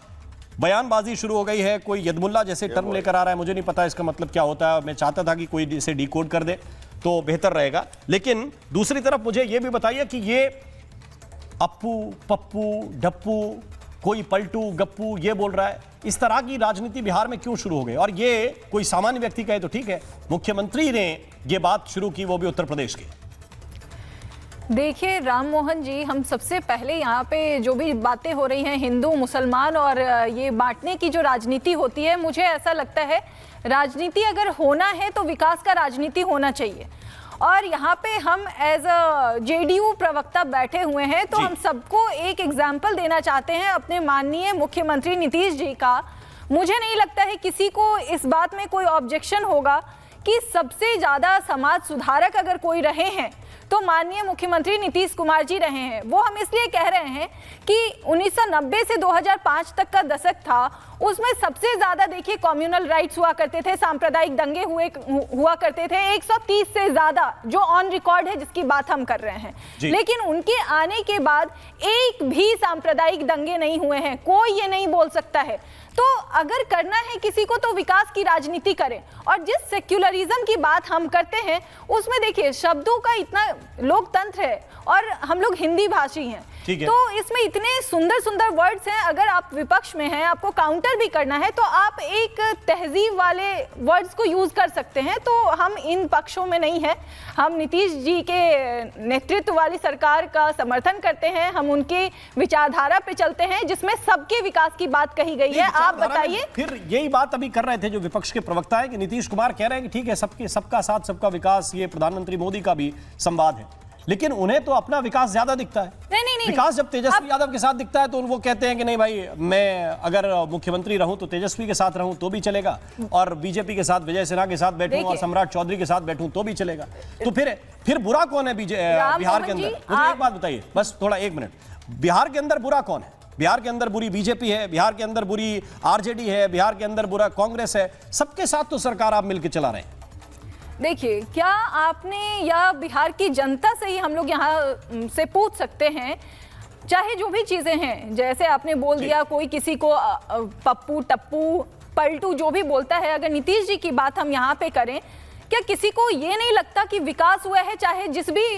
बयानबाजी शुरू हो गई है। कोई यदमुल्ला जैसे टर्म लेकर आ रहा है, मुझे नहीं पता इसका मतलब क्या होता है। मैं चाहता था कि कोई इसे डिकोड कर दे तो बेहतर रहेगा। लेकिन दूसरी तरफ मुझे यह भी बताइए कि ये अप्पू, पप्पू, डप्पू, कोई पलटू, गप्पू ये बोल रहा है, इस तरह की राजनीति बिहार में क्यों शुरू हो गई? और ये कोई सामान्य व्यक्ति कहे तो ठीक है, मुख्यमंत्री ने ये बात शुरू की, वो भी उत्तर प्रदेश के। देखिए राम मोहन जी, हम सबसे पहले यहाँ पे जो भी बातें हो रही हैं हिंदू मुसलमान और ये बांटने की जो राजनीति होती है, मुझे ऐसा लगता है राजनीति अगर होना है तो विकास का राजनीति होना चाहिए। और यहाँ पे हम एज अ जेडीयू प्रवक्ता बैठे हुए हैं तो हम सबको एक एग्जाम्पल देना चाहते हैं अपने माननीय मुख्यमंत्री नीतीश जी का। मुझे नहीं लगता है किसी को इस बात में कोई ऑब्जेक्शन होगा कि सबसे ज़्यादा समाज सुधारक अगर कोई रहे हैं तो माननीय मुख्यमंत्री नीतीश कुमार जी रहे हैं। वो हम इसलिए कह रहे हैं कि 1990 से 2005 तक का दशक था, उसमें सबसे ज्यादा देखिए कम्युनल राइट्स हुआ करते थे, सांप्रदायिक दंगे हुआ करते थे, 130 से ज्यादा जो ऑन रिकॉर्ड है जिसकी बात हम कर रहे हैं। लेकिन उनके आने के बाद एक भी सांप्रदायिक दंगे नहीं हुए हैं, कोई ये नहीं बोल सकता है। तो अगर करना है किसी को तो विकास की राजनीति करें। और जिस सेक्युलरिज्म की बात हम करते हैं उसमें देखिए शब्दों का इतना लोकतंत्र है और हम लोग हिंदी भाषी हैं, तो इसमें इतने सुंदर सुंदर वर्ड्स हैं। अगर आप विपक्ष में हैं, आपको काउंटर भी करना है, तो आप एक तहजीब वाले वर्ड्स को यूज कर सकते हैं। तो हम इन पक्षों में नहीं है, हम नीतीश जी के नेतृत्व वाली सरकार का समर्थन करते हैं, हम उनके विचारधारा पे चलते हैं जिसमें सबके विकास की बात कही गई है। आप बताइए। फिर यही बात अभी कर रहे थे जो विपक्ष के प्रवक्ता है कि नीतीश कुमार कह रहे हैं कि ठीक है, सबका साथ सबका विकास, ये प्रधानमंत्री मोदी का भी संवाद है, लेकिन उन्हें तो अपना विकास ज्यादा दिखता है। नहीं, विकास जब तेजस्वी यादव के साथ दिखता है तो वो कहते हैं कि नहीं भाई, मैं अगर मुख्यमंत्री रहूं तो तेजस्वी के साथ रहूं तो भी चलेगा, और बीजेपी के साथ विजय सिन्हा के साथ बैठूं और सम्राट चौधरी के साथ बैठूं तो भी चलेगा। तो फिर बुरा कौन है बिहार के अंदर? मुझे एक बात बताइए, बस थोड़ा 1 मिनट, बिहार के अंदर बुरा कौन है? बिहार के अंदर बुरी बीजेपी है, बिहार के अंदर बुरी आरजेडी है, बिहार के अंदर बुरा कांग्रेस है, सबके साथ तो सरकार आप मिलकर चला रहे हैं। देखिए, क्या आपने या बिहार की जनता से ही हम लोग यहाँ से पूछ सकते हैं, चाहे जो भी चीजें हैं, जैसे आपने बोल दिया कोई किसी को पप्पू टप्पू पलटू जो भी बोलता है, अगर नीतीश जी की बात हम यहाँ पे करें, क्या किसी को ये नहीं लगता कि विकास हुआ है, चाहे जिस भी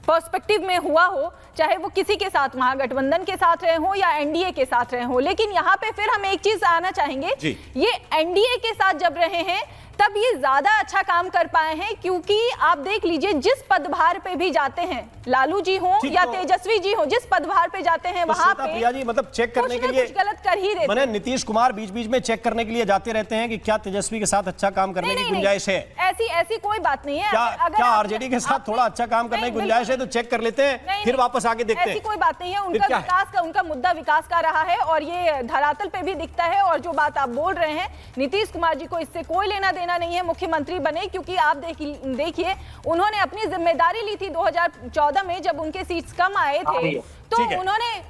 पर्सपेक्टिव में हुआ हो, चाहे वो किसी के साथ महागठबंधन के साथ रहे हो या एनडीए के साथ रहे हो। लेकिन यहाँ पे फिर हम एक चीज आना चाहेंगे, ये एनडीए के साथ जब रहे हैं तब ये ज्यादा अच्छा काम कर पाए हैं, क्योंकि आप देख लीजिए जिस पदभार पे भी जाते हैं, लालू जी हो या तेजस्वी जी हो, जिस पदभार पे जाते हैं वहां पे प्रिया जी मतलब चेक करने के लिए कुछ गलत कर ही देते हैं। नीतीश कुमार बीच बीच में चेक करने के लिए जाते रहते हैं कि क्या तेजस्वी के साथ अच्छा काम करने की गुंजाइश है। ऐसी कोई बात नहीं है। क्या आरजेडी के साथ थोड़ा अच्छा काम करने की गुंजाइश है तो चेक कर लेते हैं, फिर वापस आगे देखते हैं। ऐसी कोई बात नहीं है। उनका विकास का, उनका मुद्दा विकास का रहा है और ये धरातल पे भी दिखता है। और जो बात आप बोल रहे हैं, नीतीश कुमार जी को इससे कोई लेना देना नहीं है मुख्यमंत्री बने, क्योंकि आप देखिए उन्होंने अपनी जिम्मेदारी ली थी 2014 में जब उनके सीट्स कम आए थे, तो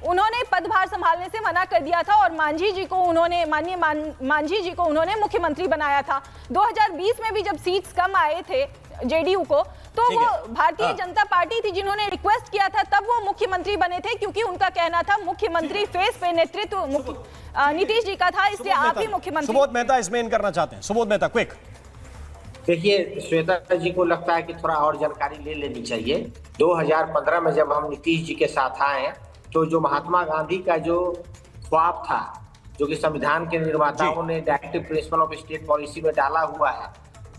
उन्होंने पदभार संभालने से मना कर दिया था और मांझी जी को उन्होंने मुख्यमंत्री बनाया था। 2020 में भी जब सीट्स कम आए थे जेडीयू को, तो वो भारतीय जनता पार्टी थी जिन्होंने रिक्वेस्ट किया था, तब वो मुख्यमंत्री बने थे, क्योंकि उनका कहना था मुख्यमंत्री फेस पे नेतृत्व नीतीश जी का था, इसलिए आप ही मुख्यमंत्री। सुबोध मेहता इसमें इन करना चाहते हैं। सुबोध मेहता क्विक। देखिए, श्वेता जी को लगता है कि थोड़ा और जानकारी ले लेनी चाहिए। 2015 में जब हम नीतीश जी के साथ आए, तो जो महात्मा गांधी का जो ख्वाब था, जो कि संविधान के निर्माताओं ने directive principle of state policy में डाला हुआ है,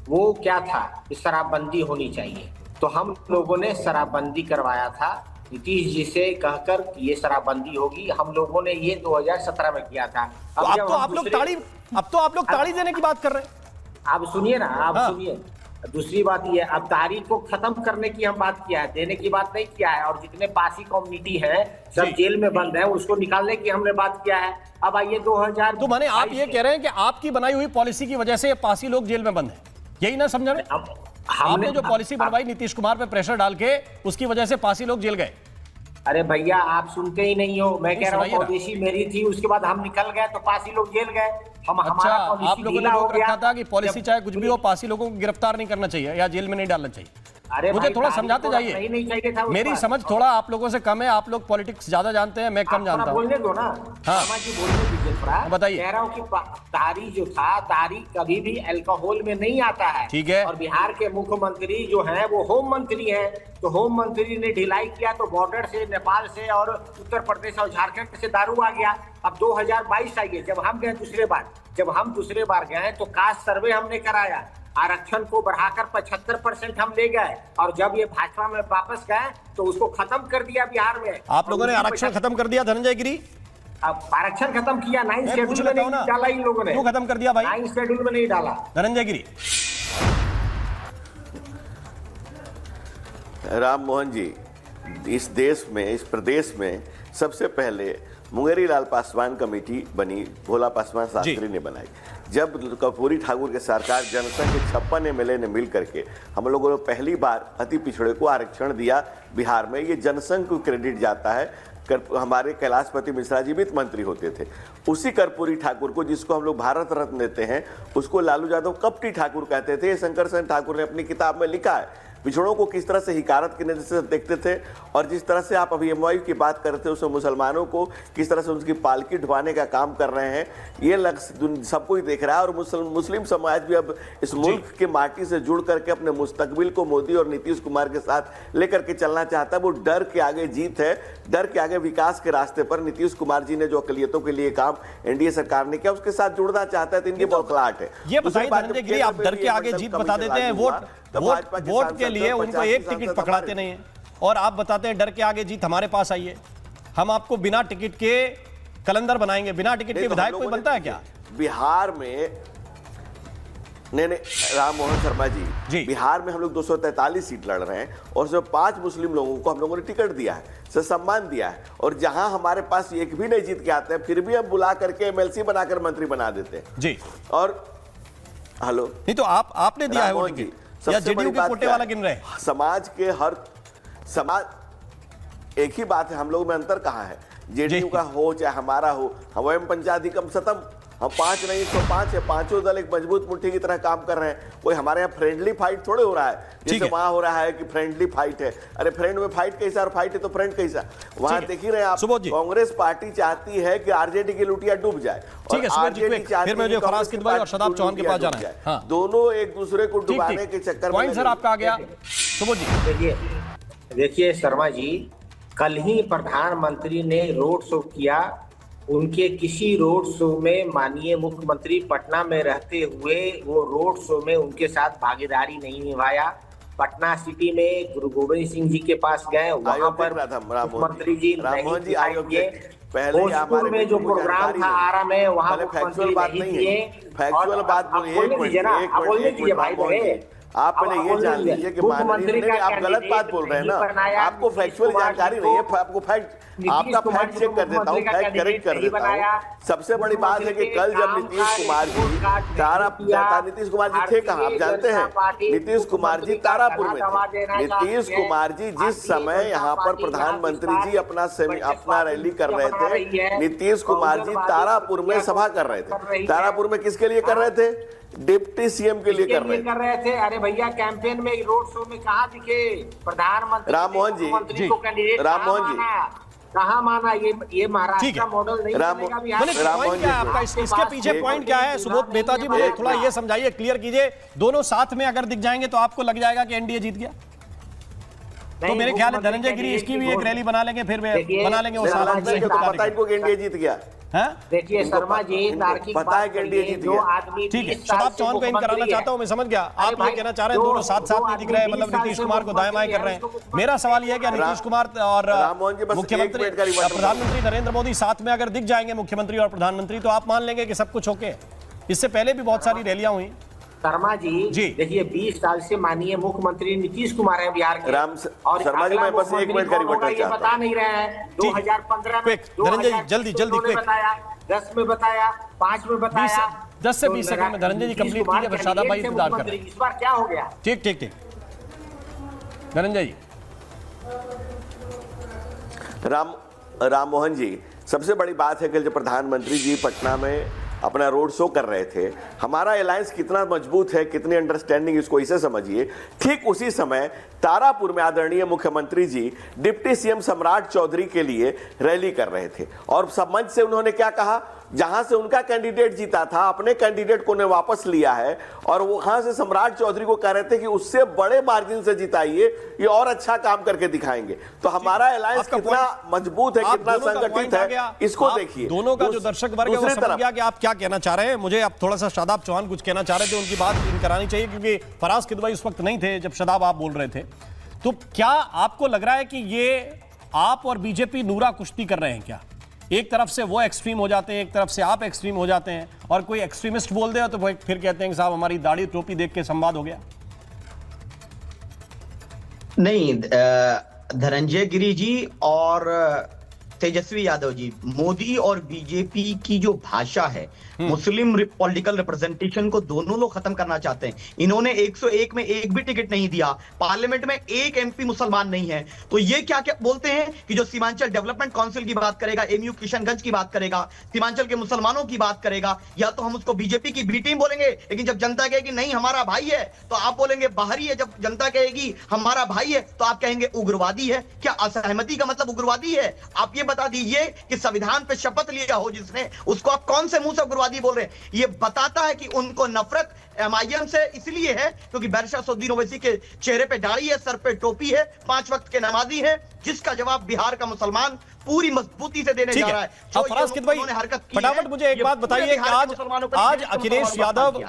वो क्या था कि शराबबंदी होनी चाहिए। तो हम लोगों ने शराबबंदी करवाया था नीतीश जी से कहकर कि ये शराबबंदी होगी। हम लोगों ने ये 2017 में किया था। अब तो आप लोग ताड़ी देने की बात कर रहे हैं। आप सुनिए ना, आप सुनिए। दूसरी बात ये, अब तारीख को खत्म करने की हम बात किया है, देने की बात नहीं किया है। और जितने पासी कम्युनिटी है सब जेल में बंद है, उसको निकालने की हमने बात किया है। अब आइए 2000, तो माने आप ये कह रहे हैं कि आपकी बनाई हुई पॉलिसी की वजह से पासी लोग जेल में बंद हैं, यही ना समझ रहे? आपने जो पॉलिसी बनवाई नीतीश कुमार पे प्रेशर डाल के, उसकी वजह से पासी लोग जेल गए। अरे भैया, आप सुनते ही नहीं हो। मैं कह रहा हूँ पॉलिसी मेरी थी, उसके बाद हम निकल गए तो पासी लोग जेल गए। हमारा आप लोगों ने रोक रखा था कि पॉलिसी चाहे कुछ भी हो, पासी लोगों को गिरफ्तार नहीं करना चाहिए या जेल में नहीं डालना चाहिए। अरे मुझे थोड़ा समझाते जाइए, मेरी समझ थोड़ा आप लोगों से कम है। आप लोग पॉलिटिक्स ज्यादा जानते हैं, मैं कम जानता हूँ। बोलने दो ना, बोलने दीजिए। बताइए। कह रहा हूँ कि तारी जो था, तारी कभी भी अल्कोहल में नहीं आता है। ठीक है। और बिहार के मुख्यमंत्री जो हैं वो होम मंत्री हैं, तो होम मंत्री ने ढिलाई किया तो बॉर्डर से, नेपाल से और उत्तर प्रदेश और झारखंड से दारू आ गया। अब 2022 आइए, जब हम दूसरे बार गए तो कास्ट सर्वे हमने कराया, आरक्षण को बढ़ाकर 75% हम ले गए। और जब ये भाजपा में वापस गए तो उसको खत्म कर दिया बिहार में। आप लोगों ने आरक्षण खत्म कर दिया धनंजय गिरी? अब आरक्षण खत्म किया, 9 शेड्यूल में नहीं डाला इन लोगों ने। क्यों खत्म कर दिया भाई? 9 शेड्यूल में नहीं डाला। धनंजय गिरी। राम मोहन जी, इस देश में, इस प्रदेश में सबसे पहले मुंगेरी लाल पासवान कमेटी बनी, भोला पासवान शास्त्री ने बनाई। जब कर्पूरी ठाकुर के सरकार जनसंघ के 56 एमएलए ने मिल करके हम लोगों ने पहली बार अति पिछड़े को आरक्षण दिया बिहार में, ये जनसंघ को क्रेडिट जाता है। हमारे कैलाशपति मिश्रा जी वित्त मंत्री होते थे, उसी कर्पूरी ठाकुर को जिसको हम लोग भारत रत्न देते हैं उसको लालू यादव कपटी ठाकुर कहते थे। शंकर सेन ठाकुर ने अपनी किताब में लिखा है पिछड़ों को किस तरह से हिकारत की नजर से देखते थे, और जिस तरह से आप अभी एमवाई की बात कर रहे थे उसमें मुसलमानों को किस तरह से उनकी पालकी ढुवाने का काम कर रहे हैं, ये लक्ष्य सबको ही देख रहा है। और मुस्लिम समाज भी अब इस मुल्क के माटी से जुड़ करके अपने मुस्तकबिल को मोदी और नीतीश कुमार के साथ लेकर के चलना चाहता है। वो डर के आगे जीत है, डर के आगे विकास के रास्ते पर नीतीश कुमार जी ने जो अकलियतों के लिए काम एनडीए सरकार ने किया उसके साथ जुड़ना चाहता है, तो इनकी बौखलाहट है। ये बताइए धनंजय गिरी, आप डर के आगे जीत बता देते हैं, वोट के लिए उनको एक टिकट पकड़ाते नहीं है, और आप बताते हैं डर के आगे जीत हमारे पास आई है, हम आपको बिना टिकट के कलंदर बनाएंगे। बिना टिकट के विधायक कोई बनता है क्या बिहार में? नहीं, राम मोहन शर्मा जी, बिहार में हम लोग 243 सीट लड़ रहे हैं और उसमें 5 मुस्लिम लोगों को हम लोगों ने टिकट दिया है, सम्मान दिया है, और जहां हमारे पास एक भी नहीं जीत के आते हैं फिर भी हम बुला करके एमएलसी बनाकर मंत्री बना देते हैं जी। और हेलो, नहीं तो आपने दिया है वो टिकट या जेडीयू के कोटे वाला गिन रहे हैं? समाज के हर समाज एक ही बात है, हम लोगों में अंतर कहाँ है? जेडीयू का हो चाहे हमारा हो, हम पंचाधिकम सतम, हम 5 नहीं 105 है, पांचों दल एक मजबूत मुट्ठी की तरह काम कर रहे हैं। कोई हमारे यहाँ फ्रेंडली फाइट थोड़े हो रहा है जैसे वहां हो रहा है कि फ्रेंडली फाइट है। अरे फ्रेंड में फाइट कैसा और फाइट है तो फ्रेंड कैसा? वहां देख ही रहे आप, कांग्रेस पार्टी चाहती है कि आरजेडी की लुटिया डूब जाए और आरजेडी चाहती है कि फराज किदवई और शदाब चौहान के पास जाना है। दोनों एक दूसरे को डुबाने के चक्कर में। सर आपका आ गया सुबोध जी। देखिए शर्मा जी, कल ही प्रधानमंत्री ने रोड शो किया, उनके किसी रोड शो में माननीय मुख्यमंत्री पटना में रहते हुए वो रोड शो में उनके साथ भागीदारी नहीं निभाया। पटना सिटी में गुरु गोविंद सिंह जी के पास गए, वहां पर मुख्यमंत्री जी नहीं दिखाएंगे। भोजपुर में जो प्रोग्राम था आरा में, वहां मुख्यमंत्री नहीं दिए। फैक्चुअल बात बोलिए भाई, आप पहले ये जान लीजिए कि माननीय, आप गलत बात बोल रहे हैं ना, आपको फैक्चुअल जानकारी नहीं है, आपको फैक्ट, आपका फैक्ट चेक कर देता हूँ, फैक्ट करेक्ट कर देता हूँ। सबसे बड़ी बात है कि कल जब नीतीश कुमार जी नीतीश कुमार जी थे कहाँ आप जानते हैं? नीतीश कुमार जी तारापुर में थे। नीतीश कुमार जी जिस समय यहाँ पर प्रधानमंत्री जी अपना रैली कर रहे थे, नीतीश कुमार जी तारापुर में सभा कर रहे थे। तारापुर में किसके लिए कर रहे थे? डिप्टी सीएम के लिए कर रहे थे। अरे भैया कैंपेन में रोड शो में कहाँ दिखे प्रधानमंत्री? राम मोहन जी, राम मोहन जी कहाँ माना? ये महाराष्ट्र का मॉडल नहीं चलेगा बिहार। आपका इसके पीछे पॉइंट क्या है सुबोध मेहता जी? मुझे थोड़ा ये समझाइए, क्लियर कीजिए। दोनों साथ में अगर दिख जाएंगे तो आपको लग जाएगा कि एनडीए जीत गया? तो मेरे ख्याल है धनंजय गिरी इसकी भी एक रैली बना लेंगे, फिर बना लेंगे वो साला पता है इनको एनडीए जीत गया। देखिए शर्मा जी, पता है कि एनडीए जीत गया। ठीक है, शदाब चौहान को इन कराना चाहता हूँ मैं, समझ गया। आप ये कहना चाह रहे हैं दोनों साथ साथ नहीं दिख रहे हैं, मतलब नीतीश कुमार को दाएं बाएं कर रहे हैं। मेरा सवाल यह है कि नीतीश कुमार और मुख्यमंत्री प्रधानमंत्री नरेंद्र मोदी साथ में अगर दिख जाएंगे, मुख्यमंत्री और प्रधानमंत्री, तो आप मान लेंगे कि सब कुछ ओके? इससे पहले भी बहुत सारी रैलियां हुई शर्मा जी। देखिए 20 साल से माननीय मुख्यमंत्री नीतीश कुमार है बिहार के। और शर्मा जी मैं बस एक मिनट का रिपोर्टर ये बता नहीं रहे हैं। 2015 में धनंजय जल्दी 10 में बताया, 5 में बताया, 10 से 20 सेकंड में धनंजय जी कंप्लीट कीजिए, फिर शादाब भाई इंतजार कर रहे हैं। इस बार क्या हो गया? ठीक ठीक ठीक धनंजय जी। राम मोहन जी, सबसे बड़ी बात है कि जब प्रधानमंत्री जी पटना में अपना रोड शो कर रहे थे, हमारा अलायंस कितना मजबूत है, कितनी अंडरस्टैंडिंग, इसको इसे समझिए। ठीक उसी समय तारापुर में आदरणीय मुख्यमंत्री जी डिप्टी सीएम सम्राट चौधरी के लिए रैली कर रहे थे और सब मंच से उन्होंने क्या कहा? जहां से उनका कैंडिडेट जीता था, अपने कैंडिडेट को ने वापस लिया है और वहां से सम्राट चौधरी को कह रहे थे कि उससे बड़े मार्जिन से जिताइए, ये और अच्छा काम करके दिखाएंगे। तो हमारा अलायंस कितना मजबूत है, कितना संगठित है, इसको देखिए। दोनों का जो दर्शक वर्ग है वो समझ गया कि आप क्या कहना चाह रहे हैं। मुझे अब थोड़ा सा शादाब चौहान कुछ कहना चाह रहे थे, उनकी बात इन करानी चाहिए क्योंकि फराज किदवई उस वक्त नहीं थे जब शादाब आप बोल रहे थे। तो क्या आपको लग रहा है कि ये आप और बीजेपी नूरा कुश्ती कर रहे हैं क्या? एक तरफ से वो एक्सट्रीम हो जाते हैं, एक तरफ से आप एक्सट्रीम हो जाते हैं, और कोई एक्सट्रीमिस्ट बोल दे तो फिर कहते हैं कि साहब हमारी दाढ़ी टोपी देख के संवाद हो गया। नहीं, धनंजय गिरी जी और तेजस्वी यादव जी, मोदी और बीजेपी की जो भाषा है, मुस्लिम पॉलिटिकल रिप्रेजेंटेशन को दोनों लोग खत्म करना चाहते हैं। इन्होंने 101 में एक भी टिकट नहीं दिया, पार्लियामेंट में एक एमपी मुसलमान नहीं है, तो ये क्या क्या बोलते हैं कि जो सीमांचल डेवलपमेंट काउंसिल की बात करेगा, एमयू किशनगंज की बात करेगा, सीमांचल के मुसलमानों की बात करेगा, या तो हम उसको बीजेपी की बी टीम बोलेंगे, लेकिन जब जनता कहेगी नहीं हमारा भाई है तो आप बोलेंगे बाहरी है, जब जनता कहेगी हमारा भाई है तो आप कहेंगे उग्रवादी है। क्या असहमति का मतलब उग्रवादी है? आप ये बता दीजिए कि संविधान पे शपथ लिया हो जिसने, उसको आप कौन से मुंह से उग्रवादी बोल रहे हैं? ये बताता है कि उनको नफरत एमआईएम से इसलिए है क्योंकि बैरिस्टर असदुद्दीन ओवैसी के चेहरे पे दाढ़ी है, सर पे टोपी है, 5 वक्त के नमाजी है, जिसका जवाब बिहार का मुसलमान पूरी मजबूती से देने जा रहा है। अब फराज किदवई, फटाफट मुझे एक बात बताइए कि आज अखिलेश यादव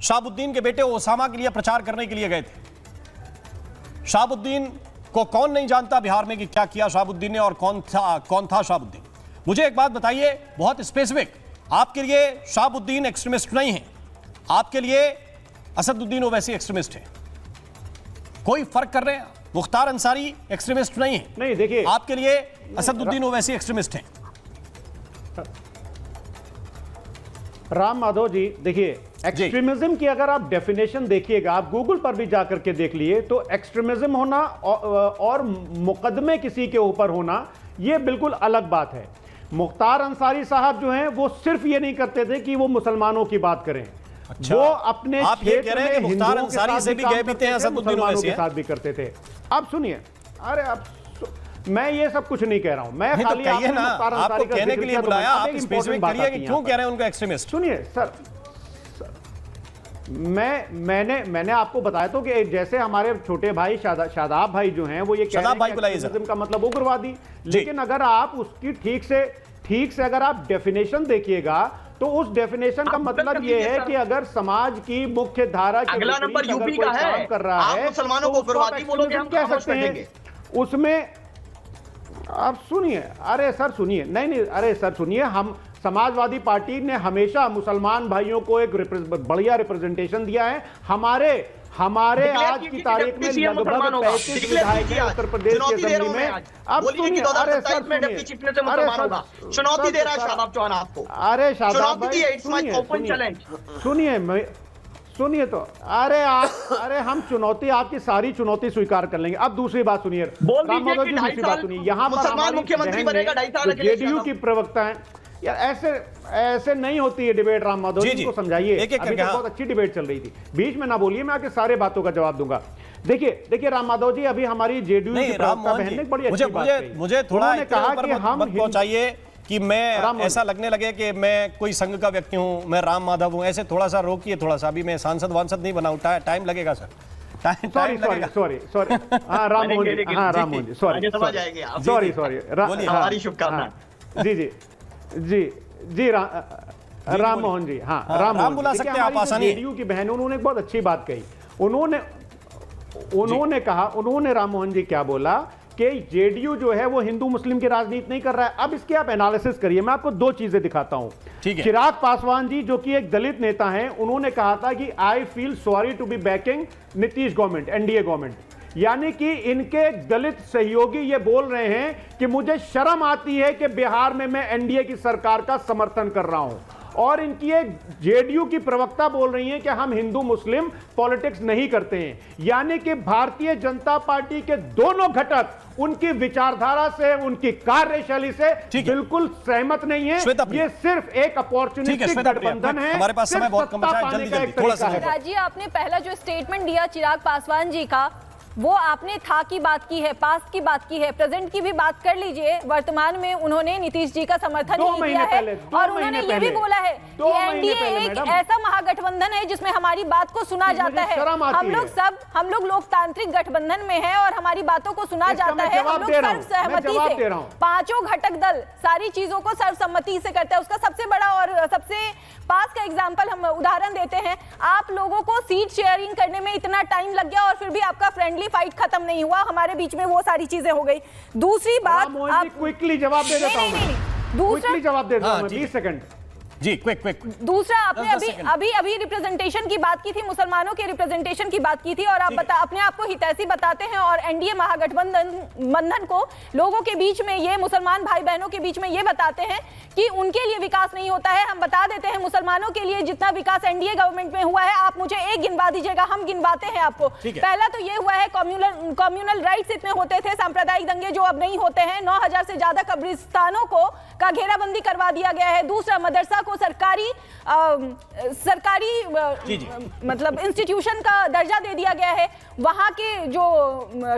शहाबुद्दीन के बेटे ओसामा के लिए प्रचार करने के लिए गए थे। शहाबुद्दीन को कौन नहीं जानता बिहार में कि क्या किया शहाबुद्दीन ने और कौन था शहाबुद्दीन? मुझे एक बात बताइए बहुत स्पेसिफिक, आपके लिए शहाबुद्दीन एक्सट्रीमिस्ट नहीं है, आपके लिए असदुद्दीन ओवैसी एक्सट्रीमिस्ट है, कोई फर्क कर रहे हैं? मुख्तार अंसारी एक्सट्रीमिस्ट नहीं है, नहीं देखिए आपके लिए असदुद्दीन ओवैसी एक्सट्रीमिस्ट हैं। राम माधव जी, देखिए एक्सट्रीमिज्म की अगर आप डेफिनेशन देखिएगा, आप गूगल पर भी जाकर के देख लिए, तो एक्सट्रीमिज्म होना और मुकदमे किसी के ऊपर होना ये बिल्कुल अलग बात है। मुख्तार अंसारी साहब जो हैं वो सिर्फ ये नहीं करते थे कि वो मुसलमानों की बात करें, अच्छा, वो अपने आप ये कह रहे हैं कि मुख्तार हिंदुओं के अंसारी साथ से भी गए बीते हैं, असदुद्दीन मुसलमानों ओवैसी के साथ भी करते थे। अब सुनिए, अरे अब मैं ये सब कुछ नहीं कह रहा हूं, मैं खाली कहिए ना, मुख्तार अंसारी आपको का कहने के लिए बुलाया, आप स्पेसिफिक करिए कि क्यों कह रहे हैं उनको एक्सट्रीमिस्ट। सुनिए सर, मैंने आपको बताया तो कि जैसे हमारे छोटे भाई शादाब भाई जो हैं वो ये कह रहे हैं कि एक्सट्रीमिज्म का मतलब उग्रवादी, लेकिन अगर आप उसकी ठीक से अगर आप डेफिनेशन देखिएगा तो उस डेफिनेशन का मतलब ये है कि अगर समाज की मुख्य धारा के अगला नंबर यूपी का है, काम कर रहा है, मुसलमानों को उग्रवादी बोलोगे, हम कह सकते हैं उसमें। आप सुनिए, अरे सर सुनिए, नहीं अरे सर सुनिए, हम समाजवादी पार्टी ने हमेशा मुसलमान भाइयों को एक बढ़िया रिप्रेजेंटेशन दिया है। हमारे आज की तारीख में लगभग 35 विधायक हैं उत्तर प्रदेश की असेंबली में। अब सुनिए, अरे सर चुनौती दे रहा है शादाब चौहान आपको। अरे शादाब भाई सुनिए तो, अरे हम चुनौती, आपकी सारी चुनौती स्वीकार कर लेंगे। अब दूसरी बात सुनिए, राम माधव जी दूसरी बात सुनिए, यहाँ पर मुख्यमंत्री बनेगा 2.5 साल जेडीयू की प्रवक्ता है यार, ऐसे नहीं होती है डिबेट। राम माधव जी को समझाइए, अभी तो बहुत अच्छी डिबेट चल रही थी, बीच में ना बोलिए, मैं आके सारे बातों का जवाब दूंगा। देखिए राम माधव जी, अभी हमारी जेडीयू की प्रवक्ता बहन ने बड़ी अच्छी बात कही, मुझे थोड़ा कहा कि हम पहुंचाइए कि मैं ऐसा लगने लगे कि मैं कोई संघ का व्यक्ति हूं, मैं राम माधव हूं, ऐसे थोड़ा सा रोकिए, थोड़ा सा, अभी मैं सांसद वांसद नहीं बना, टाइम लगेगा सर, सॉरी हाँ राम मोहन जी सॉरी हमारी शुभकामनाएं। जी राम मोहन जी, हाँ राम बुला सकते हैं आप आसानी। जेडीयू की बहन, उन्होंने एक बहुत अच्छी बात कही, उन्होंने कहा, राम मोहन जी क्या बोला कि जेडीयू जो है वो हिंदू मुस्लिम की राजनीति नहीं कर रहा है। अब इसके आप एनालिसिस करिए, मैं आपको 2 चीजें दिखाता हूं। चिराग पासवान जी जो कि एक दलित नेता हैं, उन्होंने कहा था कि I feel sorry to be backing Nitish government, NDA government, यानी कि इनके दलित सहयोगी ये बोल रहे हैं कि मुझे शर्म आती है कि बिहार में मैं एनडीए की सरकार का समर्थन कर रहा हूं। और इनकी एक जेडीयू की प्रवक्ता बोल रही हैं कि हम हिंदू मुस्लिम पॉलिटिक्स नहीं करते हैं, यानी कि भारतीय जनता पार्टी के दोनों घटक उनकी विचारधारा से, उनकी कार्यशैली से बिल्कुल सहमत नहीं है। ये सिर्फ एक अपॉर्चुनिस्टिक गठबंधन है, हमारे पास समय बहुत कम बचा है, जल्दी थोड़ा सा। राजीव, आपने पहला जो स्टेटमेंट दिया चिराग पासवान जी का, वो आपने था की बात की है, पास्ट की बात की है, प्रेजेंट की भी बात कर लीजिए। वर्तमान में उन्होंने नीतीश जी का समर्थन नहीं किया है और उन्होंने ये भी बोला है कि एनडीए एक ऐसा महागठबंधन है जिसमें हमारी बात को सुना जाता है। हम लोग लोकतांत्रिक गठबंधन में हैं और हमारी बातों को सुना जाता है। हम लोग सर्वसहमति से, 5 घटक दल सारी चीजों को सर्वसम्मति से करते हैं। उसका सबसे बड़ा और सबसे पास का एग्जाम्पल हम उदाहरण देते हैं, आप लोगों को सीट शेयरिंग करने में इतना टाइम लग गया और फिर भी आपका फ्रेंडली फाइट खत्म नहीं हुआ, हमारे बीच में वो सारी चीजें हो गई। दूसरी बात, आप क्विकली जवाब दे देता हूं, क्विकली जवाब दे देता हूं, 20 सेकंड। जी क्विक दूसरा, आपने अभी रिप्रेजेंटेशन की बात की थी, मुसलमानों के रिप्रेजेंटेशन की बात की थी, और आप अपने आप को हितैषी बताते हैं और एनडीए महागठबंधन को लोगों के बीच में, ये मुसलमान भाई बहनों के बीच में ये बताते हैं कि उनके लिए विकास नहीं होता है। हम बता देते हैं, मुसलमानों के लिए जितना विकास एनडीए गवर्नमेंट में हुआ है, आप मुझे एक गिनवा दीजिएगा, हम गिनवाते हैं आपको। पहला तो ये हुआ है, कम्युनल राइट्स इतने होते थे, सांप्रदायिक दंगे जो अब नहीं होते हैं। 9000 से ज्यादा कब्रिस्तानों का घेराबंदी करवा दिया गया है। दूसरा, मदरसा को सरकारी मतलब इंस्टीट्यूशन का दर्जा दे दिया गया है। वहां के जो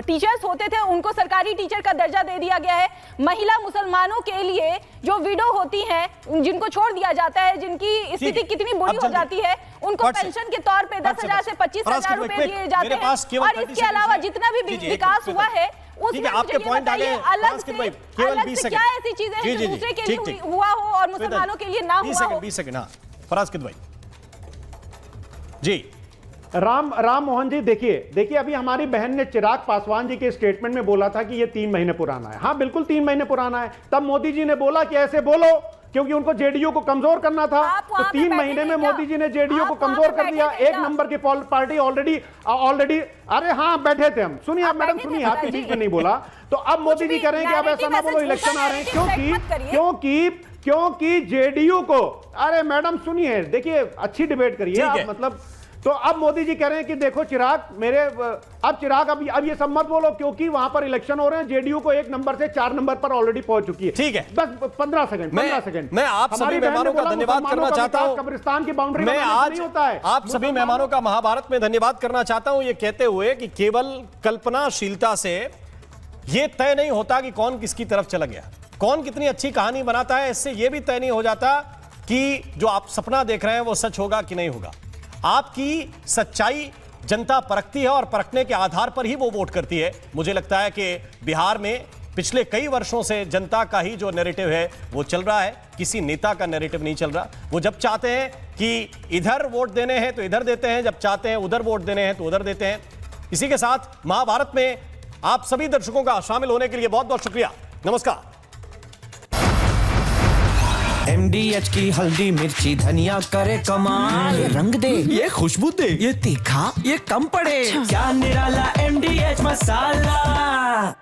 टीचर्स होते थे उनको सरकारी टीचर का दर्जा दे दिया गया है। महिला मुसलमानों के लिए जो विडो होती हैं, जिनको छोड़ दिया जाता है, जिनकी स्थिति कितनी बुरी हो जाती है, उनको पेंशन के तौर पे 10,000 से 25,000 रुपए दिए जाते हैं। और इसके अलावा जितना भी विकास हुआ है उसमें आपके पॉइंट आ गए। अलग से क्या ऐसी चीजें हैं जो दूसरे के लिए हुआ हो और मुसलमानों के लिए ना हुआ हो। 20 सेकंड। हाँ, फराज किद भाई जी। राम मोहन जी, देखिए अभी हमारी बहन ने चिराग पासवान जी के स्टेटमेंट में बोला था कि ये 3 महीने पुराना है। हाँ, बिल्कुल 3 महीने पुराना है। तब मोदी जी ने बोला कि ऐसे बोलो क्योंकि उनको जेडीयू को कमजोर करना था। तो 3 महीने में मोदी जी ने जेडीयू को कमजोर कर दिया। 1 नंबर की पार्टी ऑलरेडी अरे हाँ, बैठे थे हम। सुनिए आप मैडम, सुनिए, आपके बीच में नहीं बोला। तो अब मोदी जी कह रहे हैं कि अब ऐसा ना बोलो, इलेक्शन आ रहे हैं क्योंकि जेडीयू को, अरे मैडम सुनिए, देखिए अच्छी डिबेट करिए आप, मतलब तो अब मोदी जी कह रहे हैं कि देखो चिराग अब ये सब मत बोलो क्योंकि वहां पर इलेक्शन हो रहे हैं। जेडीयू को 1 नंबर से 4 नंबर पर ऑलरेडी पहुंच चुकी है। ठीक है, बस 15 सेकंड। मैं आप सभी मेहमानों का धन्यवाद करना चाहता हूं। कब्रिस्तान की बाउंड्री मैं आज होता है। आप सभी मेहमानों का महाभारत में धन्यवाद करना चाहता हूं, ये कहते हुए कि केवल कल्पनाशीलता से ये तय नहीं होता कि कौन किसकी तरफ चला गया, कौन कितनी अच्छी कहानी बनाता है। इससे यह भी तय नहीं हो जाता कि जो आप सपना देख रहे हैं वो सच होगा कि नहीं होगा। आपकी सच्चाई जनता परखती है और परखने के आधार पर ही वो वोट करती है। मुझे लगता है कि बिहार में पिछले कई वर्षों से जनता का ही जो नैरेटिव है वो चल रहा है, किसी नेता का नैरेटिव नहीं चल रहा। वो जब चाहते हैं कि इधर वोट देने हैं तो इधर देते हैं, जब चाहते हैं उधर वोट देने हैं तो उधर देते हैं। इसी के साथ महाभारत में आप सभी दर्शकों का शामिल होने के लिए बहुत बहुत शुक्रिया। नमस्कार। MDH की हल्दी मिर्ची धनिया करे कमाल, ये रंग दे, ये खुशबू दे, ये तीखा, ये कम पड़े, क्या निराला MDH मसाला।